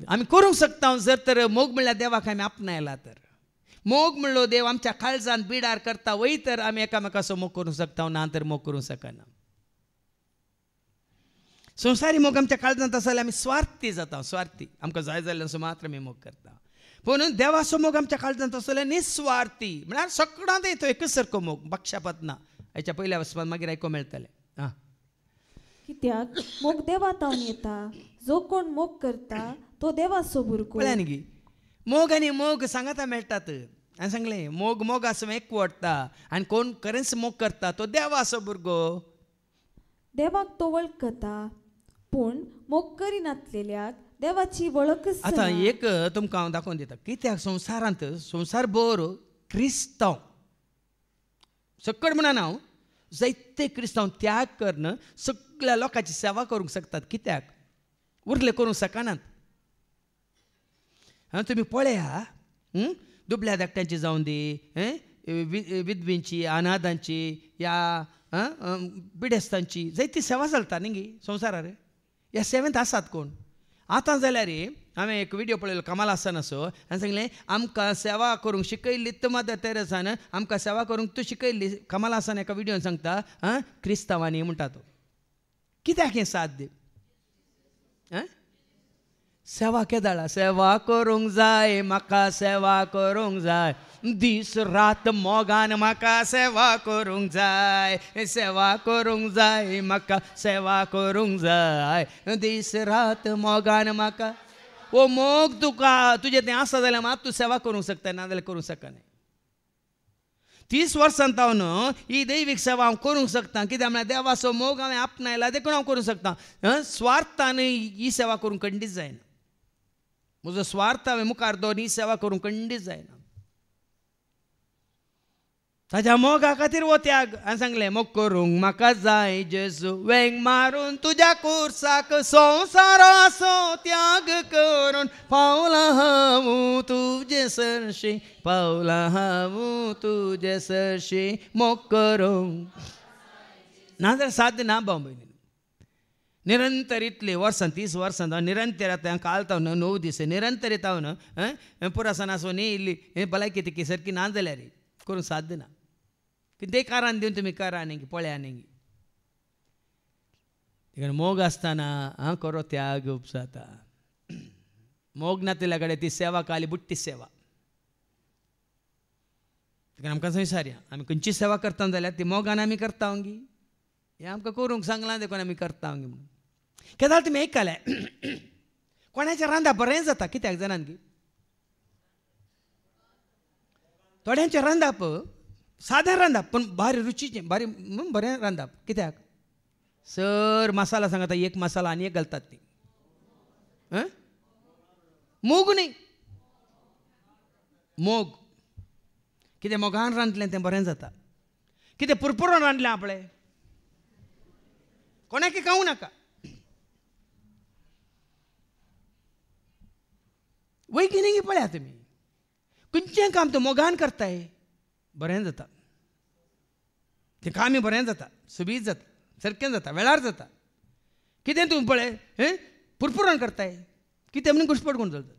आमी करूंक शकता जर तर मोग म्हणल्यार देवाक आमी आपणायला तर. मोग म्हणलो देव आमच्या काळजान बिडार करता वय तर आमी एकामेकाचो मोग करूंक शकता ना तर मोग करूंक शकना. संवसारी मोग आमच्या काळजांत आसा जाल्यार आमी स्वार्थी जाता. स्वार्थी आमकां जाय जाल्ल्याचो मात्र आमी मोग करता. पूण देवाचो मोग आमच्या काळजांत आसा जाल्यार निस्वार्थी म्हळ्यार सगळ्यांत येतो एकच सारको मोग. पक्षपात ना. हेच्या पयल्या वचपान मागीर आयकूंक मेळटलें. कित्याक मोग देवातावन येता. जो कोण मोग करता तो देवाचो भुरगो. पळया न्ही मोग आनी मोग सांगाता मेळटात. हांवें सांगलें मोग मोगाचो एकवडटा आनी कोण खरेंच मोग करता तो देवाचो भुरगो. देवाक तो वळखता पूण मोग करिनासलेल्याक देवाची वळखच. आतां एक तुमकां हांव दाखोवन दिता कित्याक संवसारांत संवसारभर क्रिस्तांव सकड म्हणना हांव जायते क्रिस्तांव त्याग करून सगळ्या लोकांची सेवा करूंक शकतात. कित्याक उरले करूंक शकनात. तुमी पळया दुबळ्या धाकट्यांची जावं दी विधवींची अनाथांची या बिडेस्तांची जायती सेवा चलता न्ही संवसारार. ह्या सेवेंत आसात कोण? आतां जाल्यार हांवें एक विडियो पळयलो कमाल हासनाचो. हांवें सांगलें आमकां सेवा करूंक शिकयल्ली मदर तेरेसान आमकां सेवा करूंक तूं शिकयल्ली. कमाल हासन एका विडियोन सांगता क्रिस्तांवांनी म्हणटा तो. कित्याक हें साध्य? सेवा केदाळा सेवा करूंक जाय म्हाका सेवा करूंक जाय दीस रात मोगान म्हाका सेवा करूंक जाय म्हाका सेवा करूंक जाय दीस रात मोगान म्हाका ओ मोग तुका तुजें तें आसा जाल्यार मात तूं सेवा करूंक शकता ना जाल्यार करूंक शकना 30 वर्सांत हांव न्हू ही दैवीक सेवा हांव करूंक शकता कित्याक म्हळ्यार देवाचो मोग हांवें आपणायला देखून हांव करूंक शकता स्वार्थान ही सेवा करूंक कंडीच जायना म्हजो स्वार्थ हांवें मुखार दवरून ही सेवा करूंक कंडीच जायना ताज्या मोगा खातीर वो त्याग हांवें सांगलें मोग करूंक म्हाका जाय जेजू वेंग मारून तुज्या कुर्साक संवसाराचो त्याग करून पावला हांव तुजे सरशी पावला हांव तुजे सरशी मोग करूंक ना जाल्यार साध्य ना भाव भयणी निरंतर इतले वर्सां 30 वर्सां हांव निरंतर आतां काल ताव 9 दीस निरंतर येता न्हू पुरासन आसून इल्ली हे भलायकी ती सारकी ना जाल्यार करूंक साध्य ना कितें कारण दिवन तुमी करा न्ही पळया न्ही देखून मोग आसतना करो त्याग उपसाता मोग नातिल्या कडेन ती सेवा काली बुट्टी सेवा देखून आमकां विचारया आमी खंयची सेवा करता जाल्यार ती मोगान आमी करता गी हें आमकां करूंक सांगलां देखून आमी करता गी म्हणून केदार तुमी आयकलें कोणाचें रांदप बरें जाता कित्याक जाणान गी थोड्यांचें रांदप सादें रांदप पूण भारी रुचीचें भारी बरें रांदप कित्याक सर मसाला सांगता एक मसाला आनी एक घालतात ती मोग न्ही मोग कितें मोगान रांदलें तें बरें जाता कितें पुरपुरून रांदलें आपणें कोणाक खावूं नाका वैगिनी पळया तुमी खंयचें काम तूं मोगान करताय बरें जाता तें कामी बरें जाता सुबीत जाता सारकें जाता वेळार जाता कितें तूं पळय पुरपुरण करताय कितें म्हणून घुसपट करून चलता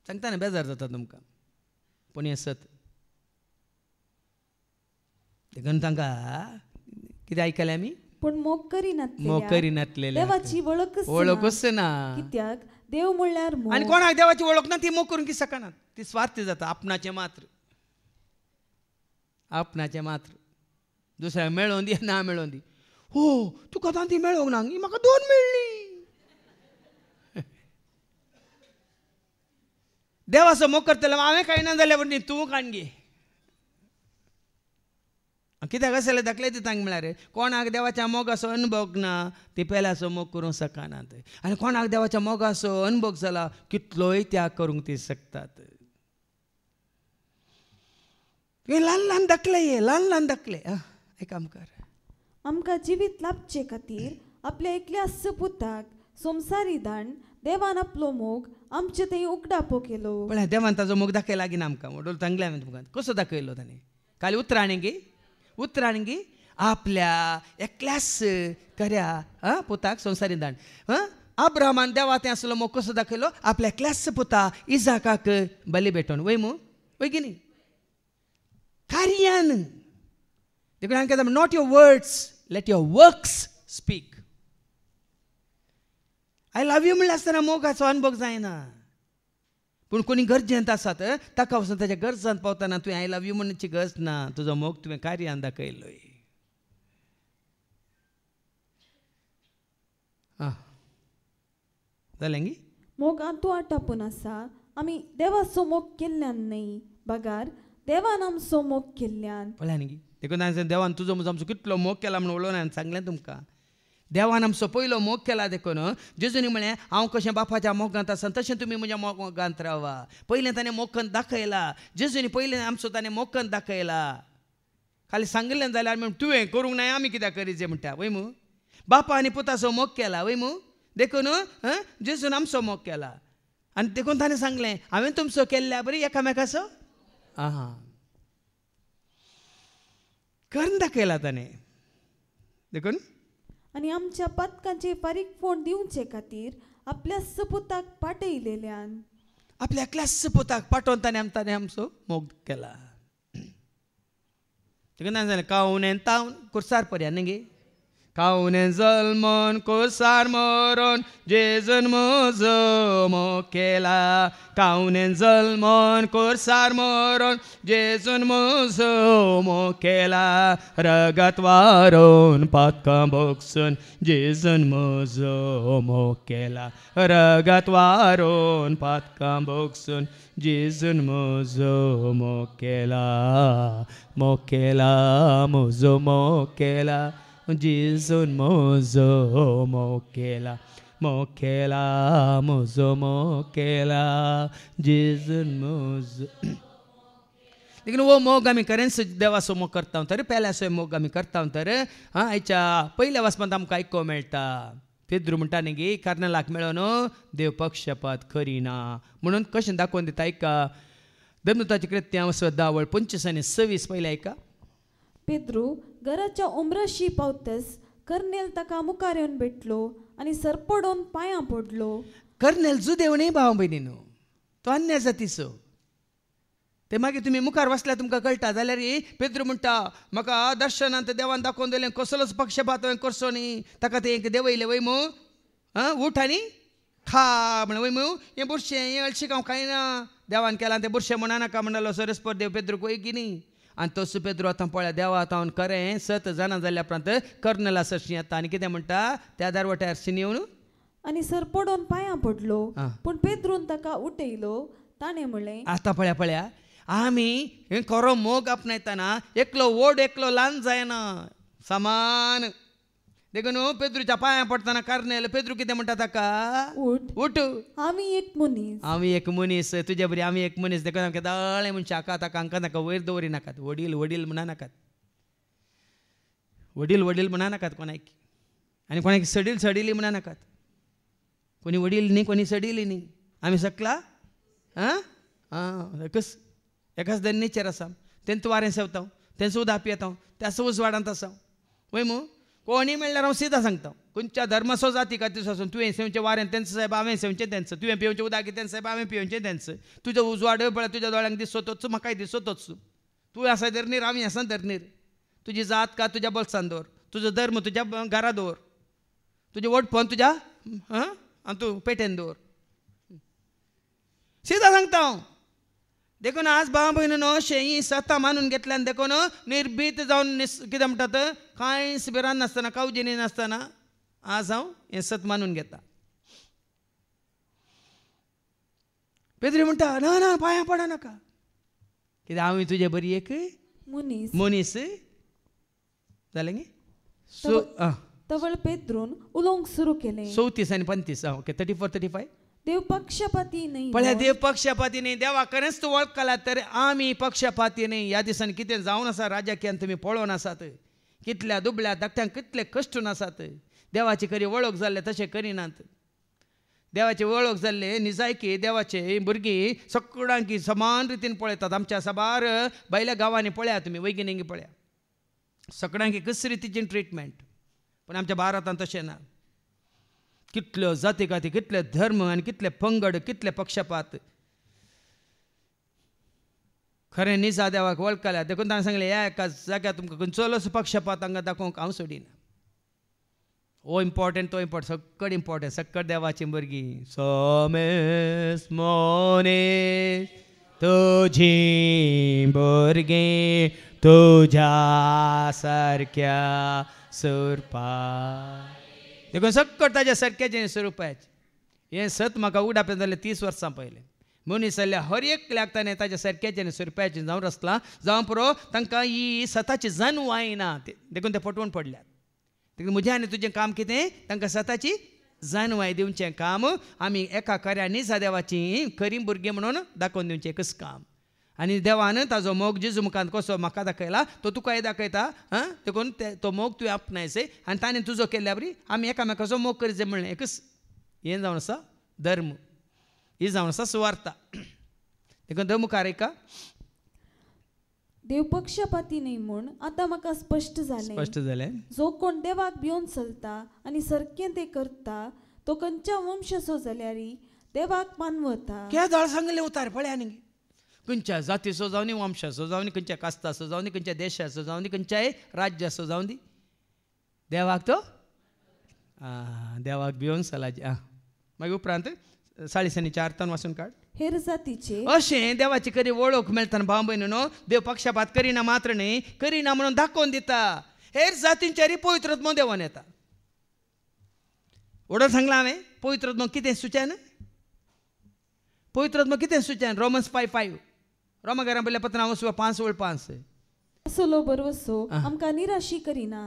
सांगता न्ही बेजार जाता तुमकां पूण हें सत देखून तांकां कितें आयकलें आमी पूण मोग करिनातले देवाची वळखूच ना कित्याक देव म्हणल्यार आनी कोणाक देवाची वळख ना ती मोग करूंक शकनात ती स्वार्थी जाता आपणाचें मात्र दुसऱ्याक मेळोवन दी ना मेळोवन दी हो तुका आतां ती मेळोंक ना म्हाका 2 मेळ्ळी देवाचो मोग करतलो हांवें खायना जाल्यार न्ही तूं खाण गे कित्याक अशें दाखले दितांक म्हळ्यार कोणाक देवाच्या मोगाचो अनुभव ना ती पेल्याचो मोग करूंक शकनात आनी कोणाक देवाच्या मोगाचो अनुभव जाला कितलोय त्याग करूंक ती शकतात ल्हान ल्हान दाखले आयका आमकां जिवीत लाभचे खातीर आपल्या एकल्याच पुताक संवसारी दान देवान आपलो मोग आमचे थंय उगडापो केलो पण देवान ताजो मोग दाखयला गी ना आमकां म्हणून सांगलें हांवें तुमकां कसो दाखयलो ताणें काली उतराणगी आपल्या एकल्याच खऱ्या पुताक संवसारी दान अब्राहमान देवा तें आसलो मोग कसो दाखयलो आपल्या एकल्याच पुता इजाकाक बली भेटोवन वय गी न्ही कार्यान देखून हांवें केदां not your words let your works speak I love you म्हणल्यार आसतना मोगाचो अनुभव जायना पूण कोणी गरजेंत आसात ताका वचून ताच्या गरजांत पावतना तुवें आय लव यू म्हणची गरज ना तुजो मोग तुवें कार्यान दाखयलोय जालें गी मोग तूं आटापून आसा आमी देवाचो मोग केल्ल्यान न्ही बगार देवान आमचो मोग केल्ल्यान पळया न्ही देखून हांवें देवान तुजो आमचो कितलो मोग केला म्हणून उलोवन हांवें सांगलें तुमकां देवान आमचो पयलो मोग केला देखून जेजूनी म्हळें हांव कशें बापाच्या मोगांत आसा तशें तुमी म्हज्या मोगांत रावा पयलें ताणें मोगन दाखयला जेजूनी पयलें आमचो ताणें मोगन दाखयला खाली सांगलें जाल्यार तुवें करूंक ना आमी कित्याक करीचें म्हणटा वय मू बापा आनी पुताचो मोग केला वय मू देखून जेजून आमचो मोग केला आनी देखून ताणें सांगलें हांवें तुमचो केल्ल्या बरी एकामेकाचो करून दाखयला ताणें देखून आनी आमच्या पातकांचे फारीकपण दिवचे खातीर आपल्या सपुताक पाठयलेल्यान आपल्या एकल्याच पुताक पाठोवन ताणें आमचो मोग केला देखून जालें कावन तावन कुर्सार पर्या न्ही गे Kaunen zalmon kosar moron Jezun mozo mokela Kaunen zalmon kosar moron Jezun mozo mokela Ragat waron patkam boksun Jezun mozo mokela Ragat waron patkam boksun Jezun mozo mokela Mokela mozo mokela Jesus mozo mokela mokela mozo mokela Jesus mozo लेकिन वो मोग आम्ही करेन देवासमोर करता तर पयल्या मोग आम्ही करता तर हाच्या पहिल्या वचपांत आमकां आयको मेळटा पेद्रू म्हणटा न्ही गे कर्नलाक मेळोन देव पक्षपात करिना म्हणून कशें दाखोवन दिता ऐका धर्मदूताची कृत्यां 10:25 पयले ऐका पेद्रू घराच्या उमराशी पावतस कर्नेल ताका मुखार येवन भेटलो आनी सरपडोन पांयां पडलो. कर्नेल जुदेव न्ही भाव भयणीनो तो अन्य जातीचो ते मागीर तुमी मुखार वाचल्यार तुमकां कळटा जाल्यार पेद्रू म्हणटा म्हाका दर्शनांत देवान दाखोवन दिलें कसलोच पक्षपात हांवें करचो न्ही ताका ते एक देवयलें वय मू उठ आनी खा म्हण वय मू हें बुरशें हें हळशीक हांव खायना देवान केलां तें बुरशें म्हणा नाका म्हणलो सरस्पर देव पेद्रूक वय की न्ही आनी तो पेद्रू आतां पळय देवा आतां हांव खरें 7 जाणां जाल्या उपरांत कर्नला सरशी येता आनी कितें म्हणटा त्या दारवट्यार शिनी येवन आनी सरपडोन पांयां पडलो पूण पेद्रून ताका उठयलो. ताणें म्हणलें आतां पळया आमी हें खरो मोग आपणायतना एकलो व्हड एकलो ल्हान जायना समान देखून पेद्रूच्या पांयां पडटना कर्नेल पेद्रू कितें म्हणटा ताका उठ आमी एक मनीस तुजे बरी आमी एक मनीस देखून आमकां दाळे म्हण शाका ताका हांकां नाका वयर दवरी नाकात वडील म्हणा नाकात वडील म्हणा नाकात कोणाक आनी कोणाक सडिली म्हणा नाकात कोणी वडील न्ही कोणी सडिली न्ही आमी सकला एकाच दन्नीचेर आसा तेंच वारें सेवता तेंच उदक पियेता त्याच उजवाडांत आसा वय मू कोणी म्हणल्यार हांव सिधा सांगता खंयच्या धर्माचो जाती खातीर आसून तुवें सेवचें वारें तेंच साहेब हांवें सेवचें तेंच तुवें पिवचें उदक तेंच साहेब हांवें पिवचें तेंच तुजो उजवाड पळय तुज्या दोळ्यांक दिसो तोच म्हाकाय दिसो तोच तूं आसा धर्नीर आमी आसा धर्नीर तुजी जात का तुज्या बोल्सान दवर तुजो धर्म तुज्या घरा दवर तुजें वडपण तुज्या आनी तूं पेटेन दवर सिधा सांगता हांव देखून आज भाव भयणीनो अशें सता मानून घेतल्यान देखून निर्भीत जावन कितें म्हणटात कांयच भिरान नासतना कावजिनी नासतना आज हांव हें सत मानून घेता. पेद्रू म्हणटा ना पांयां पडा नाका कित्याक हांव तुजे बरी एक मनीस जालें गे तवळ पेद्रून उलोवंक सुरू केलें. 34 आनी 35 ओके 34-35 देव पक्षपाती नाही पण देव पक्षपाती नाही देवा खरेंच तूं वळखला तर आमी पक्षपाती नाही. ह्या दिसांनी कितें जावन आसा राजकीयान तुमी पळोवन आसात कितल्या दुबळ्या धाकट्यांक कितले कश्टून आसात देवाची खरी वळख जाल्ले तशें करिनात देवाची वळख जाल्ले निजायकी देवाचे भुरगीं सगळ्यांक समान रितीन पळयतात. आमच्या साबार भायल्या गांवांनी पळया तुमी वैगिनिंगी पळया सगळ्यांक कस रितीची ट्रिटमेंट पण आमच्या भारतांत तशें ना. कितल्यो जाती काती कितले धर्म आनी कितले पंगड कितले पक्षपात खरें निजा देवाक वळखल्या देखून ताणें सांगलें ह्या एका जाग्यार तुमकां खंयचोच पक्षपात हांगा दाखोवंक हांव सोडिना. ओ इम्पॉर्टंट तो इम्पॉर्टंट सक्कड इम्पॉर्टंट सक्कड देवाची भुरगीं सोमेस मोने तुझी भुरगीं तुज्या सारक्या सुरपा देखून सक्कड ताज्या सारक्याचे स्वरुपाचे हें सत म्हाका उगडापें जालें 30 वर्सां पयलें मनीस जाल्यार हर एकल्याक ताणें ताज्या सारक्याचे आनी स्वरुपाचे जावन आसला जावं पुरो तांकां ही सताची जाणीव आयना देखून ते फटवून पडल्यात. देखून म्हजें आनी तुजें काम कितें तांकां सताची जाणवाय दिवचें काम आमी एका खऱ्या देवाची खरी भुरगीं म्हणून दाखोवन दिवचें एकच काम. आनी देवान ताजो मोग जेजू मुखांत कसो म्हाका दाखयला तो तुकाय दाखयता. देखून तो मोग तुवें आपणायचें आनी ताणें तुजो केल्ल्या बरी आमी एकामेकाचो मोग करीत म्हणलें एकच हें जावन आसा धर्म ही जावन आसा सुवार्ता. देखून देव मुखार ऐका देव पक्षपाती न्ही म्हूण आतां म्हाका स्पश्ट जालें जो कोण देवाक भिवन चलता आनी सारकें तें करता तो खंयच्या वंशाचो जाल्यार देवाक मानवता. क्या जाळ सांगलें उतार पळया न्ही खंयच्या जातीचो जावं दी वंशाचो जावं दी खंयच्या कास्ताचो जावं दी खंयच्या देशाचो जावं दी खंयच्याय राज्याचो जावं दी देवाक तो देवाक भिवून चलाची मागीर उपरांत 4:30 वाचून काड. हेर जातीचे अशें देवाची खरी वळख मेळटा भाव भयणीनो. देव पक्षपात करिना मात्र न्ही, करिना म्हणून दाखोवन दिता. हेर जातींचेरय पवित्रात्मो देवान येता. वडोन सांगलां हांवें पवित्रात्मो कितें सुचन. पवित्रात्मो कितें सुचन. रोमन्स 5:5 रोमाकारां बरयल्लें पत्रां 5:5. असलो बरवसो आमकां निराशी करिना,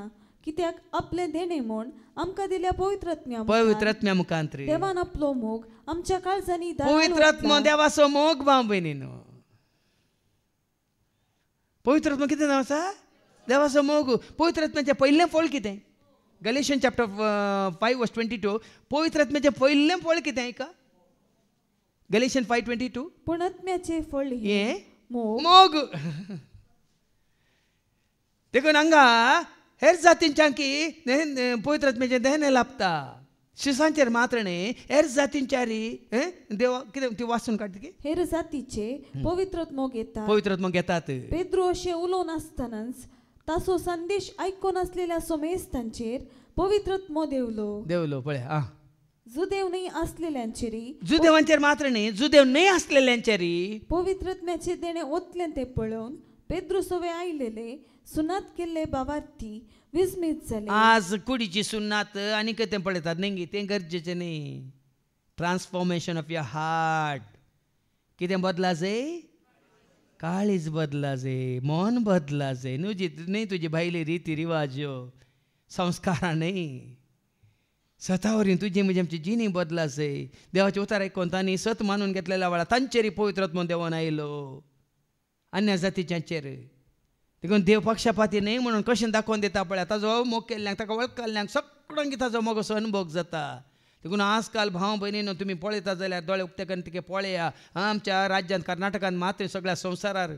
कित्याक आपले देणे म्हूण आमकां दिल्या पवित्रात्म्या मुखांतरी देवान आपलो मोग आमच्या काळजांनी पवित्रात्मो देवाचो मोग भाव भयणीनो. पवित्रात्मो कितें आसा देवाचो मोग. पवित्रात्म्याचें पयलें फळ कितें. गलेशियन चॅप्टर 5:22 पवित्रात्म्याचें पयलें फळ कितें आयका. गलेशियन 5:22 पूण आत्म्याचें फळ हें मोग. देखून हांगा हेर जातींच्यांकी पवित्रात्म्याचें देणें लाभता. शिसांचेर मात्र न्ही, हेर जातींच्यारी देवा कितें ती वाचून काडटा की हेर जातीचे पवित्रात्मो घेतात. पवित्रात्मो घेतात. पेद्रू अशें उलोवन आसतनाच ताचो संदेश आयकोन आसलेल्या सोमेस्तांचेर पवित्रात्मो देवलो पळय. जुदेव न्ही आसलेल्यांचेरी जुदेवांचेर मात्र न्ही, जुदेव न्ही आसलेल्यांचेरी पवित्रात्म्याचे देणे ओतलें तें पळोवन पेद्रू सोवे आयलेले सुनात केल्ले भावार्थी विस्मीत जाले. आज कुडीची सुन्नात आनी कितें पळयतात न्ही, तें गरजेचें न्ही. Transformation of your heart. कितें बदला जाय. काळीज बदला जाय, मन बदला जाय. न्ही तुजी भायली रिती रिवाज संस्कारां न्ही, सतावरी तुजी म्हणजे आमची जिणी बदला जाय. देवाचे उतार आयकोन तांणी सत मानून घेतलेल्या वेळार तांचेरय पवित्रात्मो देवान आयलो. अन्य जातीच्यांचेर देखून देव पक्षपाती न्ही म्हणून कशें दाखोवन दिता पळय. ताजो मोग केल्ल्यांक ताका वळखल्ल्यांक सगळ्यांक ताजो मोगसो अनुभव जाता. देखून आजकाल भाव भयणीनो तुमी पळयता जाल्यार दोळे उक्ते करून तिके पळया. आमच्या राज्यांत कर्नाटकांत मात्र सगळ्या संवसारार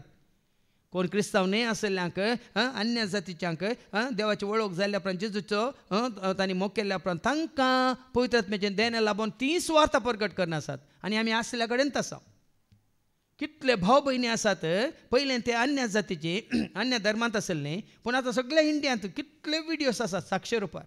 कोण क्रिस्तांव न्ही आसल्ल्यांक अन्य जातीच्यांक देवाची वळख जाल्ल्या उपरांत जेजूचो तांणी मोग केल्ल्या उपरांत तांकां पवित्रात्म्याचें देणें लाबोवन ती सुवार्ता प्रगट करनासात. आनी आमी आसल्या कडेन तसा कितले भाव भयणी आसात. पयलें ते अन्य जातीचे अन्य धर्मांत आसले, पूण आतां सगळ्या इंडियांत कितले विडियोज आसात साक्षी रुपार.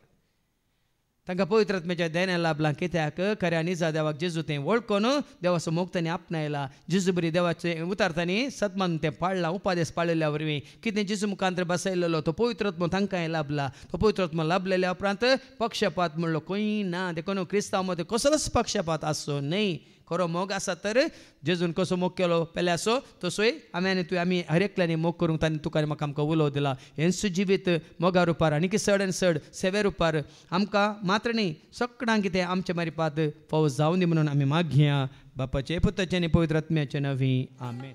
तांकां पवित्रात्म्याचें देणें लाभलां. कित्याक खऱ्या निजा देवाक जेजू तें वळखून देवाचो मोग तांणी आपणायला. जेजू बरी देवाचें उतार तांणी सतमान तें पाळलां. उपादेश पाळिल्ल्या वरवीं कितें जेजू मुखांतर बसयलेलो तो पवित्रात्मो तांकांय लाभला. तो पवित्रात्मो लाभलेल्या उपरांत पक्षपात म्हणलो खंय ना. देखून क्रिस्तांव मदें कसलोच पक्षपात आसचो न्ही. खरो मोग आसा तर जेजून कसो मोग केलो पेले आसो तसोय आमी हर एकल्यानी मोग करूंक तांणी तुका म्हाका आमकां उलोव दिला. हें सुजिवीत मोगा रुपार आनी चड आनी चड सेवे रुपार आमकां मात्र न्ही सगळ्यांक कितें आमच्या मारिपात फावो जावं दी म्हणून आमी मागया. बापाचे पुताचे आनी पवित्र आत्म्याचे नवी आमेन.